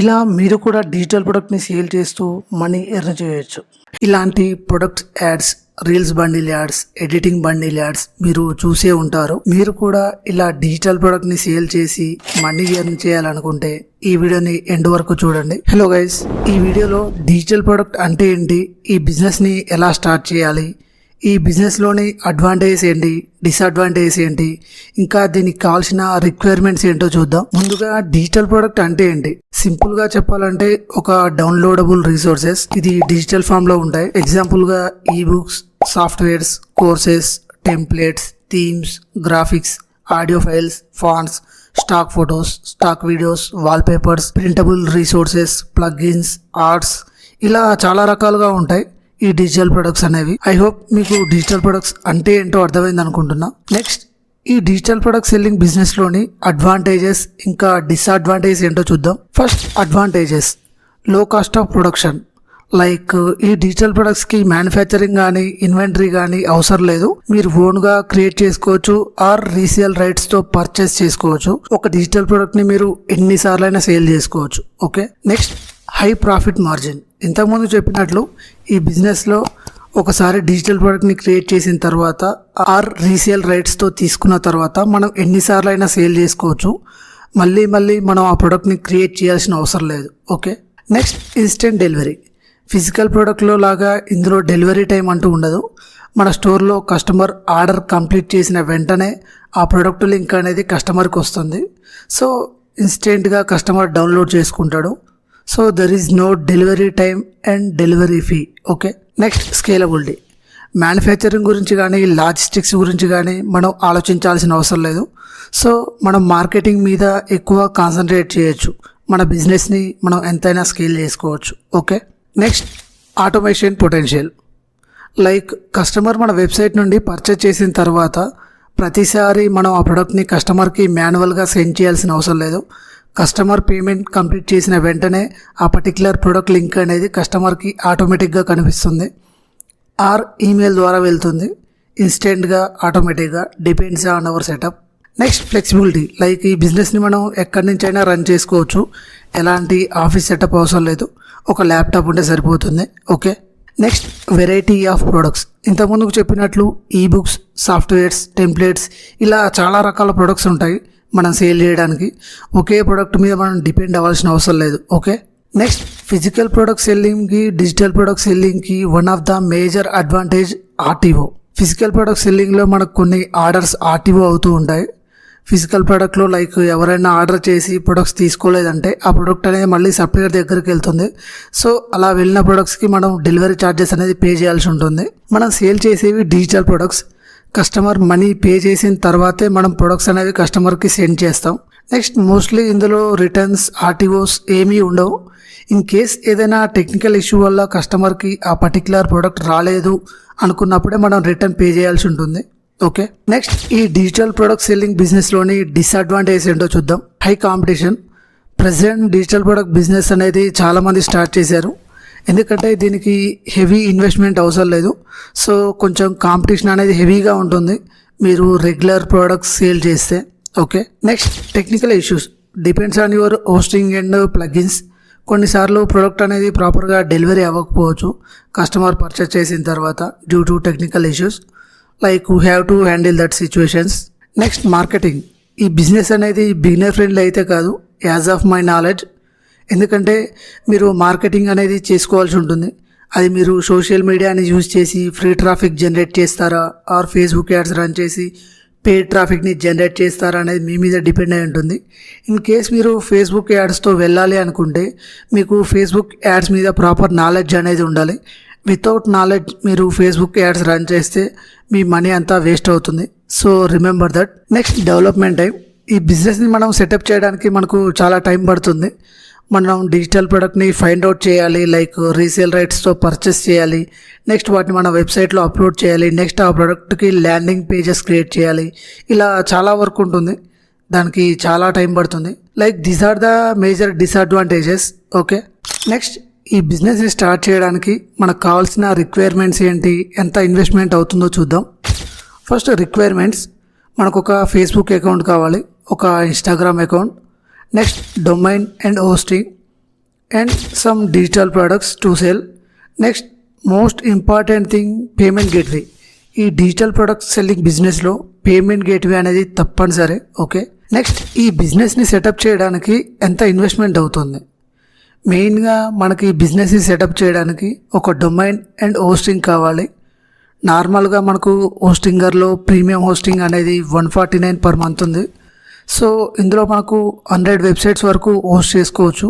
ఇలా మీరు కూడా డిజిటల్ ప్రొడక్ట్ని సేల్ చేస్తూ మనీ ఎర్న్ చేయొచ్చు. ఇలాంటి product ads, reels bundle ads, editing bundle ads మీరు చూసే ఉంటారు. మీరు కూడా ఇలా డిజిటల్ ప్రొడక్ట్ని సేల్ చేసి మనీ ఎర్న్ చేయాలనుకుంటే ఈ వీడియోని ఎండ్ వరకు చూడండి. హలో గైస్, ఈ వీడియోలో డిజిటల్ ప్రొడక్ట్ అంటే ఏంటి, ఈ బిజినెస్ని ఎలా స్టార్ట్ చేయాలి, ఈ బిజినెస్లోని అడ్వాంటేజెస్ ఏంటి, డిసడ్వాంటేజెస్ ఏంటి, ఇంకా దీనికి కావాల్సిన రిక్వైర్మెంట్స్ ఏంటో చూద్దాం. ముందుగా డిజిటల్ ప్రొడక్ట్ అంటే ఏంటి? సింపుల్ గా చెప్పాలంటే ఒక డౌన్లోడబుల్ రిసోర్సెస్. ఇది డిజిటల్ ఫామ్ లో ఉంటాయి. ఎగ్జాంపుల్ గా ఈ books, softwares, courses, templates, themes, graphics, audio files, fonts, stock photos, stock videos, wall papers, printable resources, plugins, arts, ఇలా చాలా రకాలుగా ఉంటాయి ఈ డిజిటల్ ప్రొడక్ట్స్ అనేవి. ఐ హోప్ మీకు డిజిటల్ ప్రొడక్ట్స్ అంటే ఏంటో అర్థమైంది అనుకుంటున్నా. నెక్స్ట్, ఈ డిజిటల్ ప్రొడక్ట్ సెల్లింగ్ బిజినెస్ లోని అడ్వాంటేజెస్ ఇంకా డిసడ్వాంటేజెస్ ఏంటో చూద్దాం. First, advantages. లో కాస్ట్ ఆఫ్ ప్రొడక్షన్. లైక్ ఈ డిజిటల్ ప్రొడక్ట్స్ కి మ్యానుఫ్యాక్చరింగ్ కానీ ఇన్వెంటరీ కానీ అవసరం లేదు. మీరు ఓన్ గా క్రియేట్ చేసుకోవచ్చు ఆర్ రీసేల్ రైట్స్ తో పర్చేస్ చేసుకోవచ్చు. ఒక డిజిటల్ ప్రొడక్ట్ ని మీరు ఎన్నిసార్లైనా సేల్ చేసుకోవచ్చు. Okay. Next, high profit margin. ఇంతకుముందు చెప్పినట్లు ఈ బిజినెస్లో ఒకసారి డిజిటల్ ప్రోడక్ట్ని క్రియేట్ చేసిన తర్వాత ఆర్ రీసేల్ రైట్స్తో తీసుకున్న తర్వాత మనం ఎన్నిసార్లు అయినా సేల్ చేసుకోవచ్చు. మళ్ళీ మనం ఆ ప్రోడక్ట్ని క్రియేట్ చేయాల్సిన అవసరం లేదు. Okay. Next, instant delivery. Physical ప్రోడక్ట్లో లాగా ఇందులో డెలివరీ టైం అంటూ ఉండదు. మన స్టోర్లో కస్టమర్ ఆర్డర్ కంప్లీట్ చేసిన వెంటనే ఆ ప్రోడక్ట్ లింక్ అనేది కస్టమర్కి వస్తుంది. సో ఇన్స్టెంట్గా కస్టమర్ డౌన్లోడ్ చేసుకుంటాడు. So there is no delivery time and delivery fee. Okay. Next, scalability. Manufacturing గురించి కానీ లాజిస్టిక్స్ గురించి కానీ మనం ఆలోచించాల్సిన అవసరం లేదు. సో మనం మార్కెటింగ్ మీద ఎక్కువ కాన్సన్ట్రేట్ చేయొచ్చు. మన బిజినెస్ని మనం ఎంతైనా స్కేల్ చేసుకోవచ్చు. Okay. Next, automation potential. Like customer మన వెబ్సైట్ నుండి పర్చేజ్ చేసిన తర్వాత ప్రతిసారి మనం ఆ ప్రోడక్ట్ని కస్టమర్కి మాన్యువల్గా సెండ్ చేయాల్సిన అవసరం లేదు. కస్టమర్ పేమెంట్ కంప్లీట్ చేసిన వెంటనే ఆ పర్టికులర్ ప్రోడక్ట్ లింక్ అనేది కస్టమర్కి ఆటోమేటిక్గా కనిపిస్తుంది ఆర్ ఈమెయిల్ ద్వారా వెళ్తుంది. ఇన్స్టెంట్గా, ఆటోమేటిక్గా, depends on hour setup. Next, flexibility. Like ఈ బిజినెస్ని మనం ఎక్కడి నుంచి అయినా రన్ చేసుకోవచ్చు. ఎలాంటి ఆఫీస్ సెటప్ అవసరం లేదు. ఒక ల్యాప్టాప్ ఉంటే సరిపోతుంది. Okay. Next, variety of products. ఇంతకుముందుకు చెప్పినట్లు ఈ బుక్స్, సాఫ్ట్వేర్స్, టెంప్లెట్స్, ఇలా చాలా రకాల ప్రొడక్ట్స్ ఉంటాయి మనం సేల్ చేయడానికి. ఒకే ప్రొడక్ట్ మీద మనం డిపెండ్ అవ్వాల్సిన అవసరం లేదు. ఓకే. నెక్స్ట్, ఫిజికల్ ప్రొడక్ట్ సెల్లింగ్కి డిజిటల్ ప్రొడక్ట్ సెల్లింగ్కి one of the major advantage RTO. Physical product సెల్లింగ్లో మనకు కొన్ని ఆర్డర్స్ ఆర్టీఓ అవుతూ ఉంటాయి. ఫిజికల్ ప్రొడక్ట్లో లైక్ ఎవరైనా ఆర్డర్ చేసి ప్రొడక్ట్స్ తీసుకోలేదంటే ఆ ప్రొడక్ట్ అనేది మళ్ళీ సప్లయర్ దగ్గరికి వెళ్తుంది. సో అలా వెళ్ళిన ప్రొడక్ట్స్కి మనం డెలివరీ ఛార్జెస్ అనేది పే చేయాల్సి ఉంటుంది. మనం సేల్ చేసేవి digital products. Customer money pay చేసిన తర్వాతే మనం ప్రొడక్ట్స్ అనేవి కస్టమర్కి సెండ్ చేస్తాం. నెక్స్ట్, మోస్ట్లీ ఇందులో రిటర్న్స్, ఆర్టీఓస్ ఏమీ ఉండవు. ఇన్ కేస్ ఏదైనా టెక్నికల్ ఇష్యూ వల్ల కస్టమర్కి ఆ పర్టికులర్ ప్రోడక్ట్ రాలేదు అనుకున్నప్పుడే మనం రిటర్న్ పే చేయాల్సి ఉంటుంది. ఓకే. నెక్స్ట్, ఈ డిజిటల్ ప్రొడక్ట్ సెల్లింగ్ బిజినెస్లోని డిసడ్వాంటేజ్ ఏంటో చూద్దాం. High competition. Present digital product business అనేది చాలామంది స్టార్ట్ చేశారు. ఎందుకంటే దీనికి హెవీ ఇన్వెస్ట్మెంట్ అవసరం లేదు. సో కొంచెం కాంపిటీషన్ అనేది హెవీగా ఉంటుంది మీరు రెగ్యులర్ ప్రోడక్ట్స్ సేల్ చేస్తే. Okay. Next, technical issues. Depends on your hosting and plugins. కొన్నిసార్లు ప్రోడక్ట్ అనేది ప్రాపర్గా డెలివరీ అవ్వకపోవచ్చు కస్టమర్ పర్చేస్ చేసిన తర్వాత due to technical issues. Like you have to handle that situations. Next, marketing. ఈ బిజినెస్ అనేది beginner friendly అయితే కాదు యాజ్ ఆఫ్ మై నాలెడ్జ్. ఎందుకంటే మీరు మార్కెటింగ్ అనేది చేసుకోవాల్సి ఉంటుంది. అది మీరు సోషల్ మీడియాని యూజ్ చేసి ఫ్రీ ట్రాఫిక్ జనరేట్ చేస్తారా ఆర్ ఫేస్బుక్ యాడ్స్ రన్ చేసి పెయిడ్ ట్రాఫిక్ని జనరేట్ చేస్తారా అనేది మీ మీద డిపెండ్ అయి ఉంటుంది. ఇన్ కేస్ మీరు ఫేస్బుక్ యాడ్స్తో వెళ్ళాలి అనుకుంటే మీకు ఫేస్బుక్ యాడ్స్ మీద ప్రాపర్ నాలెడ్జ్ అనేది ఉండాలి. వితౌట్ నాలెడ్జ్ మీరు ఫేస్బుక్ యాడ్స్ రన్ చేస్తే మీ మనీ అంతా వేస్ట్ అవుతుంది. So remember that. Next, development time. ఈ బిజినెస్ని మనం సెటప్ చేయడానికి మనకు చాలా టైం పడుతుంది. మనం డిజిటల్ ప్రోడక్ట్ని ఫైండ్ అవుట్ చేయాలి, లైక్ రీసేల్ రైట్స్తో పర్చేస్ చేయాలి. నెక్స్ట్, వాటిని మన వెబ్సైట్లో అప్లోడ్ చేయాలి. నెక్స్ట్, ఆ ప్రోడక్ట్కి ల్యాండింగ్ పేజెస్ క్రియేట్ చేయాలి. ఇలా చాలా వర్క్ ఉంటుంది. దానికి చాలా టైం పడుతుంది. Like these are the major disadvantages. Okay. Next, ఈ బిజినెస్ని స్టార్ట్ చేయడానికి మనకు కావాల్సిన రిక్వైర్మెంట్స్ ఏంటి, ఎంత ఇన్వెస్ట్మెంట్ అవుతుందో చూద్దాం. First, requirements. మనకు ఒక ఫేస్బుక్ అకౌంట్ కావాలి, ఒక Instagram account, next domain and hosting, and some digital products to sell. Next, most important thing, payment gateway. ఈ డిజిటల్ ప్రొడక్ట్స్ సెల్లింగ్ బిజినెస్లో పేమెంట్ గేట్వే అనేది తప్పనిసరి. ఓకే, నెక్స్ట్ ఈ బిజినెస్ని సెటప్ చేయడానికి ఎంత ఇన్వెస్ట్మెంట్ అవుతుంది? మెయిన్గా మనకి బిజినెస్ని సెటప్ చేయడానికి ఒక డొమైన్ అండ్ హోస్టింగ్ కావాలి. నార్మల్గా మనకు హోస్టింగర్లో ప్రీమియం హోస్టింగ్ అనేది 149 per month ఉంది. సో ఇందులో మనకు 100 వెబ్సైట్స్ వరకు హోస్ట్ చేసుకోవచ్చు.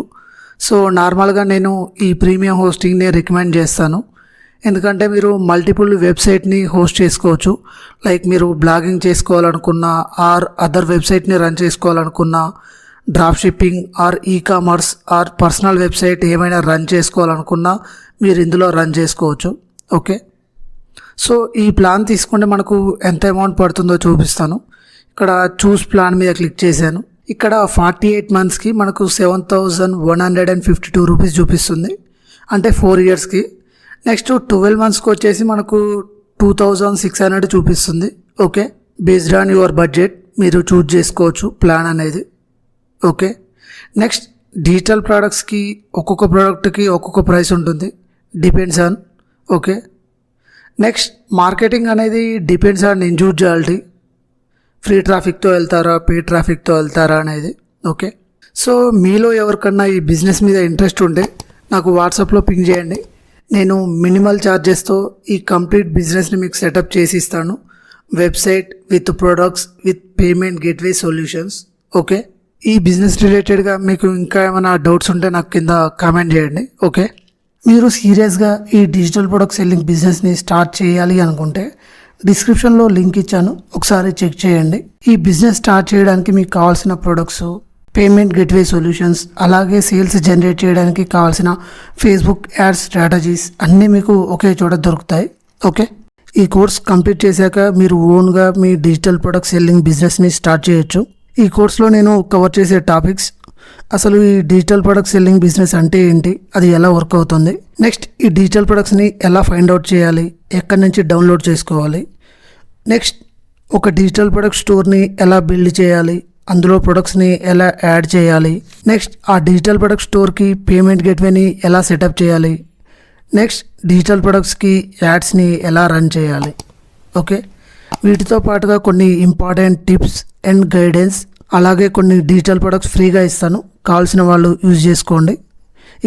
సో నార్మల్గా నేను ఈ ప్రీమియం హోస్టింగ్ని రికమెండ్ చేస్తాను. ఎందుకంటే మీరు మల్టిపుల్ వెబ్సైట్ని హోస్ట్ చేసుకోవచ్చు. లైక్ మీరు బ్లాగింగ్ చేసుకోవాలనుకున్నా ఆర్ అదర్ వెబ్సైట్ని రన్ చేసుకోవాలనుకున్నా, drop shipping or ecommerce or personal website ఏమైనా రన్ చేసుకోవాలనుకున్నా మీరు ఇందులో రన్ చేసుకోవచ్చు. ఓకే, సో ఈ ప్లాన్ తీసుకుంటే మనకు ఎంత అమౌంట్ పడుతుందో చూపిస్తాను. ఇక్కడ చూస్ ప్లాన్ మీద క్లిక్ చేశాను. ఇక్కడ 48 monthsకి మనకు 7,152 రూపీస్ చూపిస్తుంది, అంటే 4 yearsకి. నెక్స్ట్ 12 monthsకి వచ్చేసి మనకు 2,600 చూపిస్తుంది. Okay, based on your budget మీరు చూజ్ చేసుకోవచ్చు ప్లాన్ అనేది. ఓకే, నెక్స్ట్ డిజిటల్ ప్రోడక్ట్స్కి ఒక్కొక్క ప్రోడక్ట్కి ఒక్కొక్క ప్రైస్ ఉంటుంది, depends on. Okay, next marketing అనేది డిపెండ్స్ ఆన్ ఇండివిజువాలిటీ. ఫ్రీ ట్రాఫిక్తో వెళ్తారా, పెయిడ్ ట్రాఫిక్తో వెళ్తారా అనేది. ఓకే, సో మీలో ఎవరికన్నా ఈ బిజినెస్ మీద ఇంట్రెస్ట్ ఉంటే నాకు వాట్సాప్లో పింగ్ చేయండి. నేను మినిమల్ ఛార్జెస్తో ఈ కంప్లీట్ బిజినెస్ని మీకు సెటప్ చేసి ఇస్తాను. Website with products with payment gateway solutions. Okay, ఈ బిజినెస్ రిలేటెడ్గా మీకు ఇంకా ఏమైనా డౌట్స్ ఉంటే నాకు కింద కామెంట్ చేయండి. ఓకే, మీరు సీరియస్గా ఈ డిజిటల్ ప్రొడక్ట్ సెల్లింగ్ బిజినెస్ని స్టార్ట్ చేయాలి అనుకుంటే డిస్క్రిప్షన్లో లింక్ ఇచ్చాను, ఒకసారి చెక్ చేయండి. ఈ బిజినెస్ స్టార్ట్ చేయడానికి మీకు కావాల్సిన ప్రొడక్ట్స్, పేమెంట్ గేట్వే సొల్యూషన్స్, అలాగే సేల్స్ జనరేట్ చేయడానికి కావాల్సిన ఫేస్బుక్ యాడ్స్ స్ట్రాటజీస్ అన్నీ మీకు ఒకే చోట దొరుకుతాయి. ఓకే, ఈ కోర్స్ కంప్లీట్ చేశాక మీరు ఓన్గా మీ డిజిటల్ ప్రొడక్ట్ సెల్లింగ్ బిజినెస్ని స్టార్ట్ చేయొచ్చు. ఈ కోర్స్లో నేను కవర్ చేసే టాపిక్స్, అసలు ఈ డిజిటల్ ప్రొడక్ట్ సెల్లింగ్ బిజినెస్ అంటే ఏంటి, అది ఎలా వర్క్ అవుతుంది, నెక్స్ట్ ఈ డిజిటల్ ప్రొడక్ట్స్ని ఎలా ఫైండ్ అవుట్ చేయాలి, ఎక్కడి నుంచి డౌన్లోడ్ చేసుకోవాలి, నెక్స్ట్ ఒక డిజిటల్ ప్రొడక్ట్ స్టోర్ని ఎలా బిల్డ్ చేయాలి, అందులో ప్రొడక్ట్స్ని ఎలా యాడ్ చేయాలి, నెక్స్ట్ ఆ డిజిటల్ ప్రొడక్ట్ స్టోర్కి పేమెంట్ గేట్వేని ఎలా సెటప్ చేయాలి, నెక్స్ట్ డిజిటల్ ప్రొడక్ట్స్కి యాడ్స్ని ఎలా రన్ చేయాలి. ఓకే, వీటితో పాటుగా కొన్ని ఇంపార్టెంట్ టిప్స్ అండ్ గైడెన్స్, అలాగే కొన్ని డిజిటల్ ప్రొడక్ట్స్ ఫ్రీగా ఇస్తాను, కావాల్సిన వాళ్ళు యూజ్ చేసుకోండి.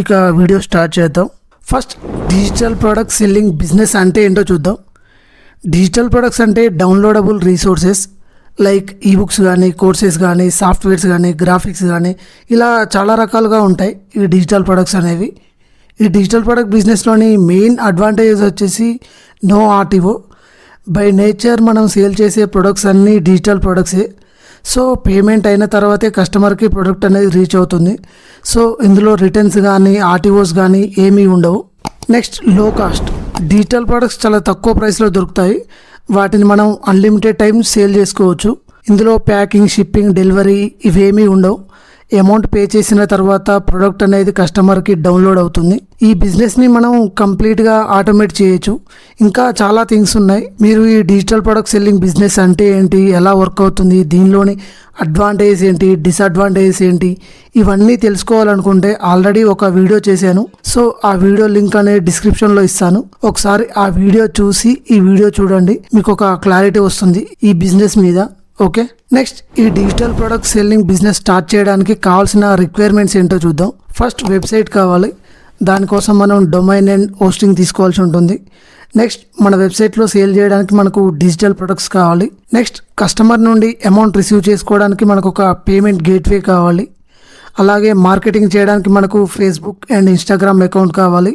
ఇక వీడియో స్టార్ట్ చేద్దాం. First digital product selling business అంటే ఏంటో చూద్దాం. డిజిటల్ ప్రొడక్ట్స్ అంటే డౌన్లోడబుల్ రీసోర్సెస్ లైక్ ఈబుక్స్ కానీ, కోర్సెస్ కానీ, సాఫ్ట్వేర్స్ కానీ, గ్రాఫిక్స్ కానీ, ఇలా చాలా రకాలుగా ఉంటాయి ఈ డిజిటల్ ప్రొడక్ట్స్ అనేవి. ఈ డిజిటల్ ప్రొడక్ట్ బిజినెస్లోని మెయిన్ అడ్వాంటేజెస్ వచ్చేసి నో ఆర్టీఓ. బై నేచర్ మనం సేల్ చేసే ప్రొడక్ట్స్ అన్నీ డిజిటల్ ప్రొడక్ట్సే. సో పేమెంట్ అయిన తర్వాతే కస్టమర్కి ప్రొడక్ట్ అనేది రీచ్ అవుతుంది. సో ఇందులో రిటర్న్స్ కానీ, ఆర్టీఓస్ కానీ ఏమీ ఉండవు. నెక్స్ట్ లో కాస్ట్. డిజిటల్ ప్రొడక్ట్స్ చాలా తక్కువ ప్రైస్లో దొరుకుతాయి, వాటిని మనం అన్లిమిటెడ్ టైం సేల్ చేసుకోవచ్చు. ఇందులో ప్యాకింగ్, షిప్పింగ్, డెలివరీ ఇవేమీ ఉండవు. అమౌంట్ పే చేసిన తర్వాత ప్రొడక్ట్ అనేది కస్టమర్కి డౌన్లోడ్ అవుతుంది. ఈ బిజినెస్ని మనం కంప్లీట్గా ఆటోమేట్ చేయొచ్చు. ఇంకా చాలా థింగ్స్ ఉన్నాయి. మీరు ఈ డిజిటల్ ప్రొడక్ట్ సెల్లింగ్ బిజినెస్ అంటే ఏంటి, ఎలా వర్క్ అవుతుంది, దీనిలోని అడ్వాంటేజెస్ ఏంటి, డిసడ్వాంటేజెస్ ఏంటి, ఇవన్నీ తెలుసుకోవాలనుకుంటే ఆల్రెడీ ఒక వీడియో చేశాను. సో ఆ వీడియో లింక్ అనేది డిస్క్రిప్షన్లో ఇస్తాను. ఒకసారి ఆ వీడియో చూసి ఈ వీడియో చూడండి, మీకు ఒక క్లారిటీ వస్తుంది ఈ బిజినెస్ మీద. ఓకే, నెక్స్ట్ ఈ digital product selling business start చేయడానికి కావాల్సిన రిక్వైర్మెంట్స్ ఏంటో చూద్దాం. ఫస్ట్ వెబ్సైట్ కావాలి, దానికోసం మనం డొమైన్ అండ్ హోస్టింగ్ తీసుకోవాల్సి ఉంటుంది. నెక్స్ట్ మన వెబ్సైట్లో సేల్ చేయడానికి మనకు డిజిటల్ ప్రొడక్ట్స్ కావాలి. నెక్స్ట్ కస్టమర్ నుండి అమౌంట్ రిసీవ్ చేసుకోవడానికి మనకు ఒక పేమెంట్ గేట్వే కావాలి. అలాగే మార్కెటింగ్ చేయడానికి మనకు ఫేస్బుక్ అండ్ ఇన్స్టాగ్రామ్ అకౌంట్ కావాలి.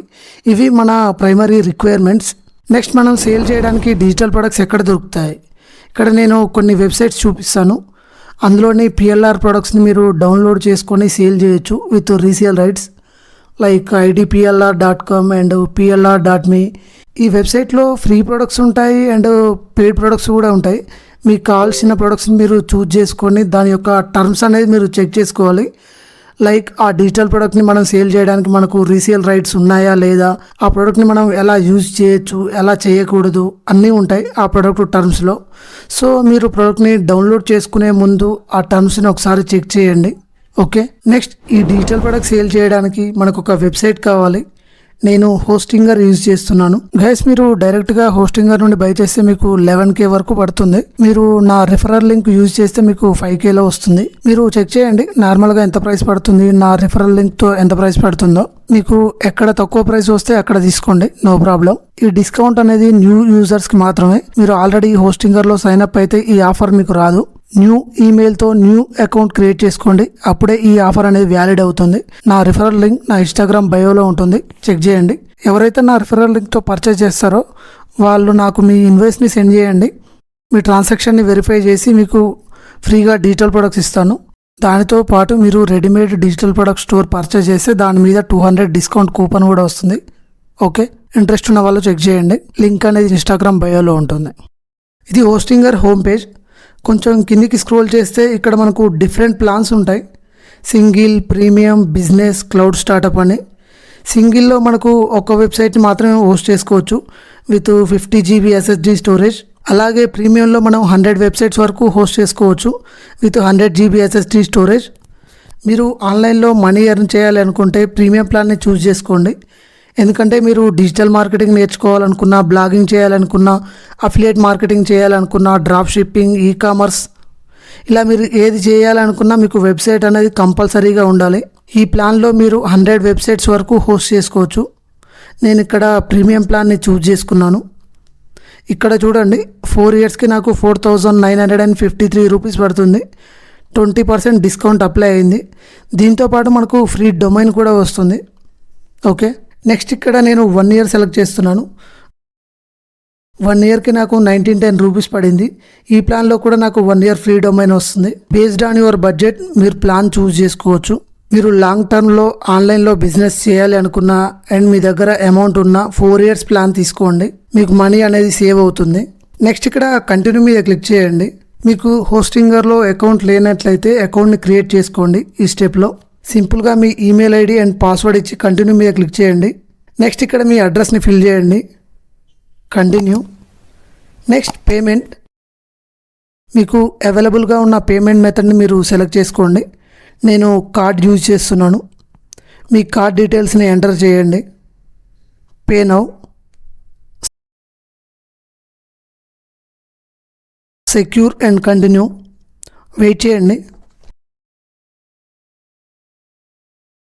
ఇవి మన ప్రైమరీ రిక్వైర్మెంట్స్. నెక్స్ట్ మనం సేల్ చేయడానికి డిజిటల్ ప్రొడక్ట్స్ ఎక్కడ దొరుకుతాయి, ఇక్కడ నేను కొన్ని వెబ్సైట్స్ చూపిస్తాను. అందులోని పిఎల్ఆర్ ప్రొడక్ట్స్ని మీరు డౌన్లోడ్ చేసుకొని సేల్ చేయొచ్చు with resale rights like idplr.com and plr.me. ఈ వెబ్సైట్లో ఫ్రీ ప్రొడక్ట్స్ ఉంటాయి అండ్ పెయిడ్ ప్రొడక్ట్స్ కూడా ఉంటాయి. మీకు కావాల్సిన ప్రొడక్ట్స్ని మీరు చూజ్ చేసుకొని దాని యొక్క టర్మ్స్ అనేది మీరు చెక్ చేసుకోవాలి. లైక్ ఆ డిజిటల్ ప్రోడక్ట్ని మనం సేల్ చేయడానికి మనకు రీసేల్ రైట్స్ ఉన్నాయా లేదా, ఆ ప్రోడక్ట్ని మనం ఎలా యూజ్ చేయొచ్చు, ఎలా చేయకూడదు అన్నీ ఉంటాయి ఆ ప్రోడక్ట్ టర్మ్స్లో. సో మీరు ప్రోడక్ట్ని డౌన్లోడ్ చేసుకునే ముందు ఆ టర్మ్స్ని ఒకసారి చెక్ చేయండి. ఓకే, నెక్స్ట్ ఈ డిజిటల్ ప్రొడక్ట్ సేల్ చేయడానికి మనకు ఒక వెబ్సైట్ కావాలి. నేను హోస్టింగర్ యూజ్ చేస్తున్నాను. గైస్, మీరు డైరెక్ట్గా హోస్టింగర్ నుండి బై చేస్తే మీకు 11K వరకు పడుతుంది. మీరు నా రిఫరల్ లింక్ యూజ్ చేస్తే మీకు 5Kలో వస్తుంది. మీరు చెక్ చేయండి నార్మల్గా ఎంత ప్రైస్ పడుతుంది, నా రిఫరల్ లింక్తో ఎంత ప్రైస్ పడుతుందో. మీకు ఎక్కడ తక్కువ ప్రైస్ వస్తే అక్కడ తీసుకోండి, నో ప్రాబ్లం. ఈ డిస్కౌంట్ అనేది న్యూ యూజర్స్కి మాత్రమే. మీరు ఆల్రెడీ హోస్టింగర్లో సైన్ అప్ అయితే ఈ ఆఫర్ మీకు రాదు. న్యూ ఈమెయిల్తో న్యూ అకౌంట్ క్రియేట్ చేసుకోండి, అప్పుడే ఈ ఆఫర్ అనేది వ్యాలిడ్ అవుతుంది. నా రిఫరల్ లింక్ నా ఇన్స్టాగ్రామ్ బయోలో ఉంటుంది, చెక్ చేయండి. ఎవరైతే నా రిఫరల్ లింక్తో పర్చేస్ చేస్తారో వాళ్ళు నాకు మీ ఇన్వాయిస్ని సెండ్ చేయండి. మీ ట్రాన్సాక్షన్ని వెరిఫై చేసి మీకు ఫ్రీగా డిజిటల్ ప్రొడక్ట్స్ ఇస్తాను. దానితో పాటు మీరు readymade digital product store purchase చేస్తే దాని మీద 200 డిస్కౌంట్ కూపన్ కూడా వస్తుంది. ఓకే, ఇంట్రెస్ట్ ఉన్న వాళ్ళు చెక్ చేయండి. లింక్ అనేది ఇన్స్టాగ్రామ్ బయోలో ఉంటుంది. ఇది హోస్టింగర్ హోమ్ పేజ్. కొంచెం కిందికి స్క్రోల్ చేస్తే ఇక్కడ మనకు డిఫరెంట్ ప్లాన్స్ ఉంటాయి. Single, premium, business, cloud startup అని. సింగిల్లో మనకు ఒక వెబ్సైట్ని మాత్రమే హోస్ట్ చేసుకోవచ్చు విత్ 50 GB SSD స్టోరేజ్. అలాగే ప్రీమియంలో మనం 100 వెబ్సైట్స్ వరకు హోస్ట్ చేసుకోవచ్చు విత్ 100 GB SSD స్టోరేజ్. మీరు ఆన్లైన్లో మనీ ఎర్న్ చేయాలి అనుకుంటే ప్రీమియం ప్లాన్ని చూస్ చేసుకోండి. ఎందుకంటే మీరు డిజిటల్ మార్కెటింగ్ నేర్చుకోవాలనుకున్నా, బ్లాగింగ్ చేయాలనుకున్నా, అఫిలియేట్ మార్కెటింగ్ చేయాలనుకున్నా, డ్రాప్ షిప్పింగ్, ఈకామర్స్, ఇలా మీరు ఏది చేయాలనుకున్నా మీకు వెబ్సైట్ అనేది కంపల్సరీగా ఉండాలి. ఈ ప్లాన్లో మీరు 100 వెబ్సైట్స్ వరకు హోస్ట్ చేసుకోవచ్చు. నేను ఇక్కడ ప్రీమియం ప్లాన్ని చూస్ చేసుకున్నాను. ఇక్కడ చూడండి, 4 ఇయర్స్కి నాకు 4,953 రూపీస్ పడుతుంది. 20% డిస్కౌంట్ అప్లై అయింది. దీంతోపాటు మనకు ఫ్రీ డొమైన్ కూడా వస్తుంది. ఓకే, నెక్స్ట్ ఇక్కడ నేను 1 ఇయర్ సెలెక్ట్ చేస్తున్నాను. 1 ఇయర్కి నాకు 1910 రూపీస్ పడింది. ఈ ప్లాన్లో కూడా నాకు 1 ఇయర్ ఫ్రీ డొమైన్ వస్తుంది. బేస్డ్ ఆన్ యువర్ బడ్జెట్ మీరు ప్లాన్ చూస్ చేసుకోవచ్చు. మీరు లాంగ్ టర్మ్లో ఆన్లైన్లో బిజినెస్ చేయాలి అనుకున్నా అండ్ మీ దగ్గర అమౌంట్ ఉన్న 4 ఇయర్స్ ప్లాన్ తీసుకోండి, మీకు మనీ అనేది సేవ్ అవుతుంది. నెక్స్ట్ ఇక్కడ కంటిన్యూ మీద క్లిక్ చేయండి. మీకు హోస్టింగర్లో అకౌంట్ లేనట్లయితే అకౌంట్ని క్రియేట్ చేసుకోండి. ఈ స్టెప్లో సింపుల్గా మీ ఈమెయిల్ ఐడి అండ్ పాస్వర్డ్ ఇచ్చి కంటిన్యూ మీద క్లిక్ చేయండి. నెక్స్ట్ ఇక్కడ మీ అడ్రస్ని ఫిల్ చేయండి, కంటిన్యూ. Next payment. మీకు అవైలబుల్గా ఉన్న పేమెంట్ మెథడ్ని మీరు సెలెక్ట్ చేసుకోండి. నేను కార్డ్ యూజ్ చేస్తున్నాను. మీ కార్డ్ డీటెయిల్స్ని ఎంటర్ చేయండి. Pay now. Secure and continue. Wait చేయండి.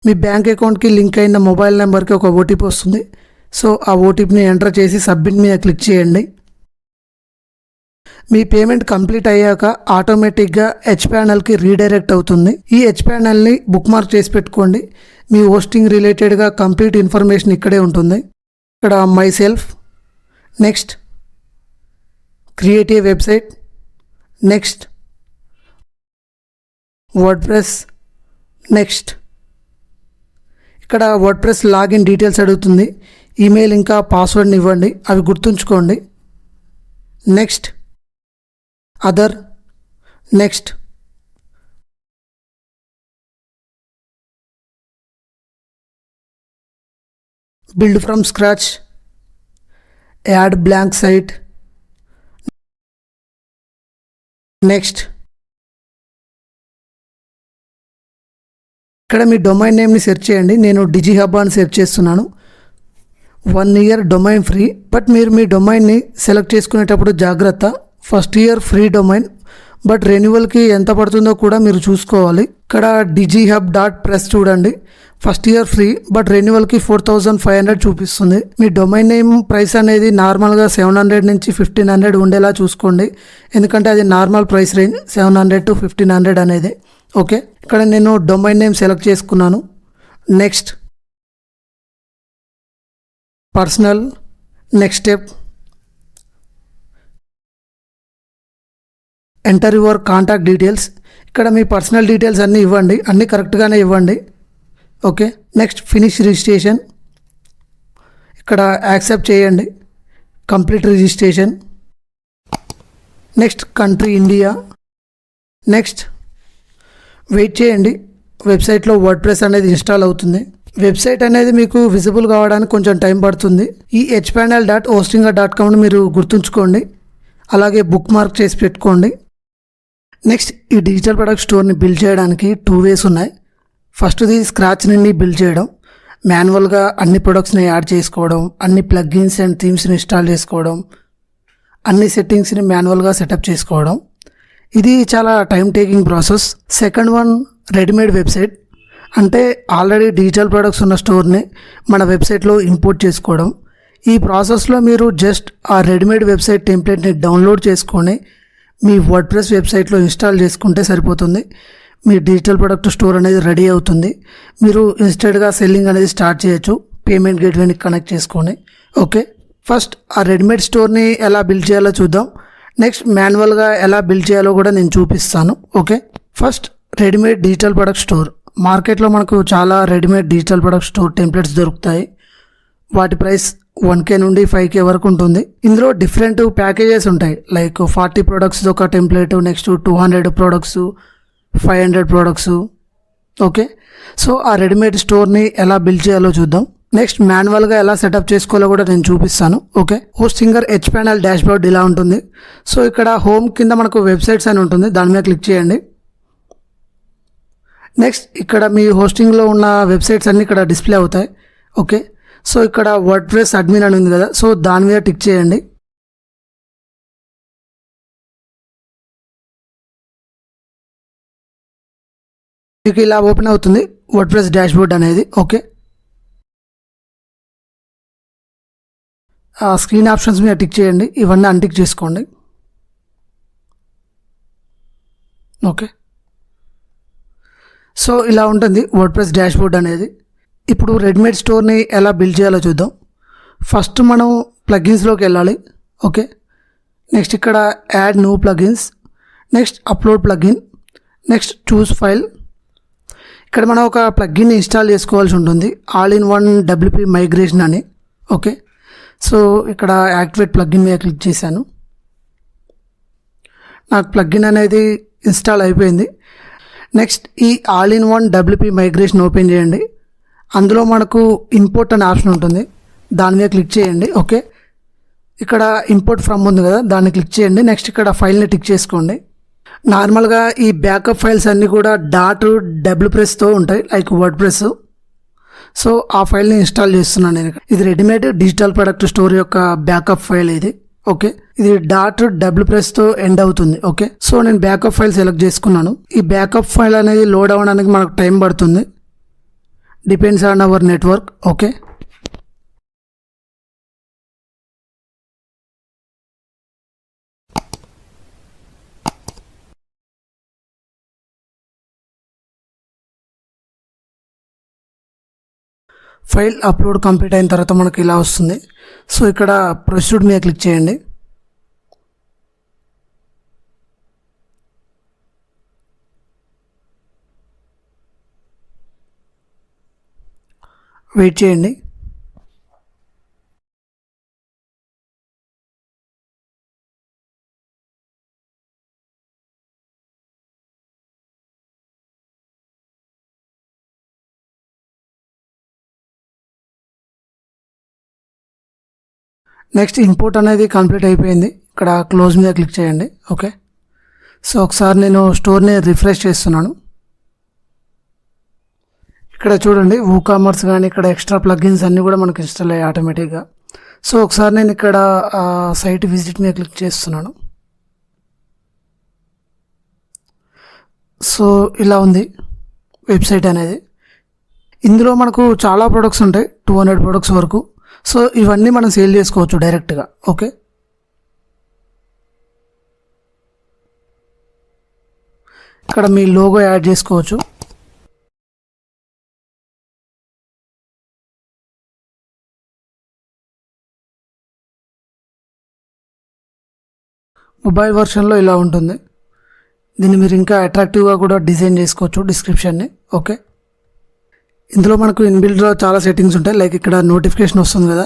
మీ బ్యాంక్ అకౌంట్కి లింక్ అయిన మొబైల్ నెంబర్కి ఒక ఓటీపీ వస్తుంది. సో ఆ ఓటీపీని ఎంటర్ చేసి సబ్మిట్ మీద క్లిక్ చేయండి. మీ పేమెంట్ కంప్లీట్ అయ్యాక ఆటోమేటిక్గా హెచ్ ప్యానల్కి రీడైరెక్ట్ అవుతుంది. ఈ హెచ్ ప్యానల్ని బుక్ మార్క్ చేసి పెట్టుకోండి. మీ హోస్టింగ్ రిలేటెడ్గా కంప్లీట్ ఇన్ఫర్మేషన్ ఇక్కడే ఉంటుంది. ఇక్కడ myself, next create a website, next WordPress, next ఇక్కడ వర్డ్ప్రెస్ లాగిన్ డీటెయిల్స్ అడుగుతుంది. ఈమెయిల్ ఇంకా పాస్వర్డ్ని ఇవ్వండి, అవి గుర్తుంచుకోండి. Next other, next build from scratch, add blank site, next ఇక్కడ మీ డొమైన్ నేమ్ని సెర్చ్ చేయండి. నేను డిజిహబ్ అని సెర్చ్ చేస్తున్నాను. 1 ఇయర్ డొమైన్ ఫ్రీ. బట్ మీరు మీ డొమైన్ని సెలెక్ట్ చేసుకునేటప్పుడు జాగ్రత్త, first year free domain, but రెన్యువల్కి ఎంత పడుతుందో కూడా మీరు చూసుకోవాలి. ఇక్కడ digihub.press చూడండి, ఫస్ట్ ఇయర్ ఫ్రీ బట్ రెన్యువల్కి 4,500 చూపిస్తుంది. మీ డొమైన్ నేమ్ ప్రైస్ అనేది నార్మల్గా 700 నుంచి 1,500 ఉండేలా చూసుకోండి, ఎందుకంటే అది నార్మల్ ప్రైస్ రేంజ్ 700 to 1,500 అనేది. ఓకే, ఇక్కడ నేను డొమైన్ నేమ్ సెలెక్ట్ చేసుకున్నాను. Next personal, next step enter your contact details. ఇక్కడ మీ పర్సనల్ డీటెయిల్స్ అన్నీ ఇవ్వండి, అన్నీ కరెక్ట్గానే ఇవ్వండి. Okay, next finish registration. ఇక్కడ యాక్సెప్ట్ చేయండి, complete registration. Next country India. Next wait చేయండి, వెబ్సైట్లో వర్డ్ప్రెస్ అనేది ఇన్స్టాల్ అవుతుంది. వెబ్సైట్ అనేది మీకు విజిబుల్ కావడానికి కొంచెం టైం పడుతుంది. ఈ hpanel.hostinger.com మీరు గుర్తుంచుకోండి, అలాగే బుక్ మార్క్ చేసి పెట్టుకోండి. నెక్స్ట్ ఈ డిజిటల్ ప్రొడక్ట్ స్టోర్ని బిల్డ్ చేయడానికి 2 ways ఉన్నాయి. ఫస్ట్ది స్క్రాచ్ నుండి బిల్డ్ చేయడం, మాన్యువల్గా అన్ని ప్రొడక్ట్స్ని యాడ్ చేసుకోవడం, అన్ని ప్లగ్గిన్స్ అండ్ థీమ్స్ని ఇన్స్టాల్ చేసుకోవడం, అన్ని సెట్టింగ్స్ని మాన్యువల్గా సెటప్ చేసుకోవడం. ఇది చాలా time taking process. Second one readymade website, అంటే ఆల్రెడీ డిజిటల్ ప్రొడక్ట్స్ ఉన్న స్టోర్ని మన వెబ్సైట్లో ఇంపోర్ట్ చేసుకోవడం. ఈ ప్రాసెస్లో మీరు జస్ట్ ఆ రెడీమేడ్ వెబ్సైట్ టెంప్లెట్ని డౌన్లోడ్ చేసుకొని మీ వర్డ్ప్రెస్ వెబ్సైట్లో ఇన్స్టాల్ చేసుకుంటే సరిపోతుంది. మీ డిజిటల్ ప్రొడక్ట్ స్టోర్ అనేది రెడీ అవుతుంది. మీరు ఇన్స్టెంట్గా సెల్లింగ్ అనేది స్టార్ట్ చేయొచ్చు పేమెంట్ గేట్వేని కనెక్ట్ చేసుకొని. ఓకే, ఫస్ట్ ఆ రెడీమేడ్ స్టోర్ని ఎలా బిల్డ్ చేయాలో చూద్దాం. నెక్స్ట్ మాన్యువల్గా ఎలా బిల్డ్ చేయాలో కూడా నేను చూపిస్తాను. Okay, first readymade digital product store. మార్కెట్లో మనకు చాలా readymade digital product store templates దొరుకుతాయి. వాటి ప్రైస్ 1K నుండి 5K వరకు ఉంటుంది. ఇందులో డిఫరెంట్ ప్యాకేజెస్ ఉంటాయి. లైక్ 40 ప్రొడక్ట్స్ ఒక template, next 200 products, 500 products. Okay, so ఆ రెడీమేడ్ స్టోర్ని ఎలా బిల్డ్ చేయాలో చూద్దాం. నెక్స్ట్ మాన్యువల్గా ఎలా సెటప్ చేసుకోవాలో కూడా నేను చూపిస్తాను. ఓకే, హోస్టింగర్ HPanel డాష్బోర్డ్ ఇలా ఉంటుంది. సో ఇక్కడ హోమ్ కింద మనకు వెబ్సైట్స్ అని ఉంటుంది, దాని మీద క్లిక్ చేయండి. నెక్స్ట్ ఇక్కడ మీ హోస్టింగ్లో ఉన్న వెబ్సైట్స్ అన్నీ ఇక్కడ డిస్ప్లే అవుతాయి. ఓకే, సో ఇక్కడ వర్డ్ప్రెస్ అడ్మిన్ అని ఉంది కదా, సో దాని మీద టిక్ చేయండి. మీకు ఇలా ఓపెన్ అవుతుంది వర్డ్ప్రెస్ డాష్బోర్డ్ అనేది. ఓకే, ఆ స్క్రీన్ ఆప్షన్స్ మీద టిక్ చేయండి, ఇవన్నీ అన్టిక్ చేసుకోండి. ఓకే, సో ఇలా ఉంటుంది వర్డ్ప్రెస్ డాష్బోర్డ్ అనేది. ఇప్పుడు రెడీమేడ్ స్టోర్ని ఎలా బిల్డ్ చేయాలో చూద్దాం. ఫస్ట్ మనం ప్లగిన్స్లోకి వెళ్ళాలి. ఓకే, నెక్స్ట్ ఇక్కడ add new plugins, next upload plugin, next choose file. ఇక్కడ మనం ఒక ప్లగిన్ని ఇన్స్టాల్ చేసుకోవాల్సి ఉంటుంది, all in one WP migration అని. ఓకే, సో ఇక్కడ యాక్టివేట్ ప్లగిన్ మీద క్లిక్ చేశాను. నాకు ప్లగిన్ అనేది ఇన్స్టాల్ అయిపోయింది. నెక్స్ట్ ఈ all in one WP migration open చేయండి. అందులో మనకు ఇంపోర్ట్ అనే ఆప్షన్ ఉంటుంది, దాని మీద క్లిక్ చేయండి. ఓకే, ఇక్కడ ఇంపోర్ట్ ఫ్రమ్ ఉంది కదా, దాన్ని క్లిక్ చేయండి. నెక్స్ట్ ఇక్కడ ఫైల్ని టిక్ చేసుకోండి. నార్మల్గా ఈ బ్యాకప్ ఫైల్స్ అన్నీ కూడా .wpressతో ఉంటాయి, లైక్ వర్డ్ప్రెస్. సో ఆ ఫైల్ని ఇన్స్టాల్ చేస్తున్నాను నేను. ఇది రెడీమేడ్ డిజిటల్ ప్రొడక్ట్ స్టోర్ యొక్క బ్యాకప్ ఫైల్ ఇది. ఓకే, ఇది .wpressతో ఎండ్ అవుతుంది. ఓకే, సో నేను బ్యాకప్ ఫైల్ సెలెక్ట్ చేసుకున్నాను. ఈ బ్యాకప్ ఫైల్ అనేది లోడ్ అవ్వడానికి మనకు టైం పడుతుంది, depends on our network. Okay, file upload complete అయిన తర్వాత మనకి ఇలా వస్తుంది. సో ఇక్కడ ప్రొసీడ్ మీద క్లిక్ చేయండి. వెయిట్ చేయండి. నెక్స్ట్ ఇంపోర్ట్ అనేది కంప్లీట్ అయిపోయింది. ఇక్కడ క్లోజ్ మీద క్లిక్ చేయండి. ఓకే, సో ఒకసారి నేను స్టోర్ని రిఫ్రెష్ చేస్తున్నాను. ఇక్కడ చూడండి WooCommerce కానీ ఇక్కడ ఎక్స్ట్రా ప్లగిన్స్ అన్నీ కూడా మనకు ఇన్స్టాల్ అయ్యాయి ఆటోమేటిక్గా. సో ఒకసారి నేను ఇక్కడ సైట్ విజిట్ మీద క్లిక్ చేస్తున్నాను. సో ఇలా ఉంది వెబ్సైట్ అనేది. ఇందులో మనకు చాలా ప్రొడక్ట్స్ ఉంటాయి, 200 ప్రొడక్ట్స్ వరకు. సో ఇవన్నీ మనం సేల్ చేసుకోవచ్చు డైరెక్ట్గా. ఓకే, ఇక్కడ మీ లోగో యాడ్ చేసుకోవచ్చు. మొబైల్ వర్షన్లో ఇలా ఉంటుంది. దీన్ని మీరు ఇంకా అట్రాక్టివ్గా కూడా డిజైన్ చేసుకోవచ్చు డిస్క్రిప్షన్ని. ఓకే, ఇందులో మనకు ఇన్బిల్డ్లో చాలా సెట్టింగ్స్ ఉంటాయి. లైక్ ఇక్కడ నోటిఫికేషన్ వస్తుంది కదా,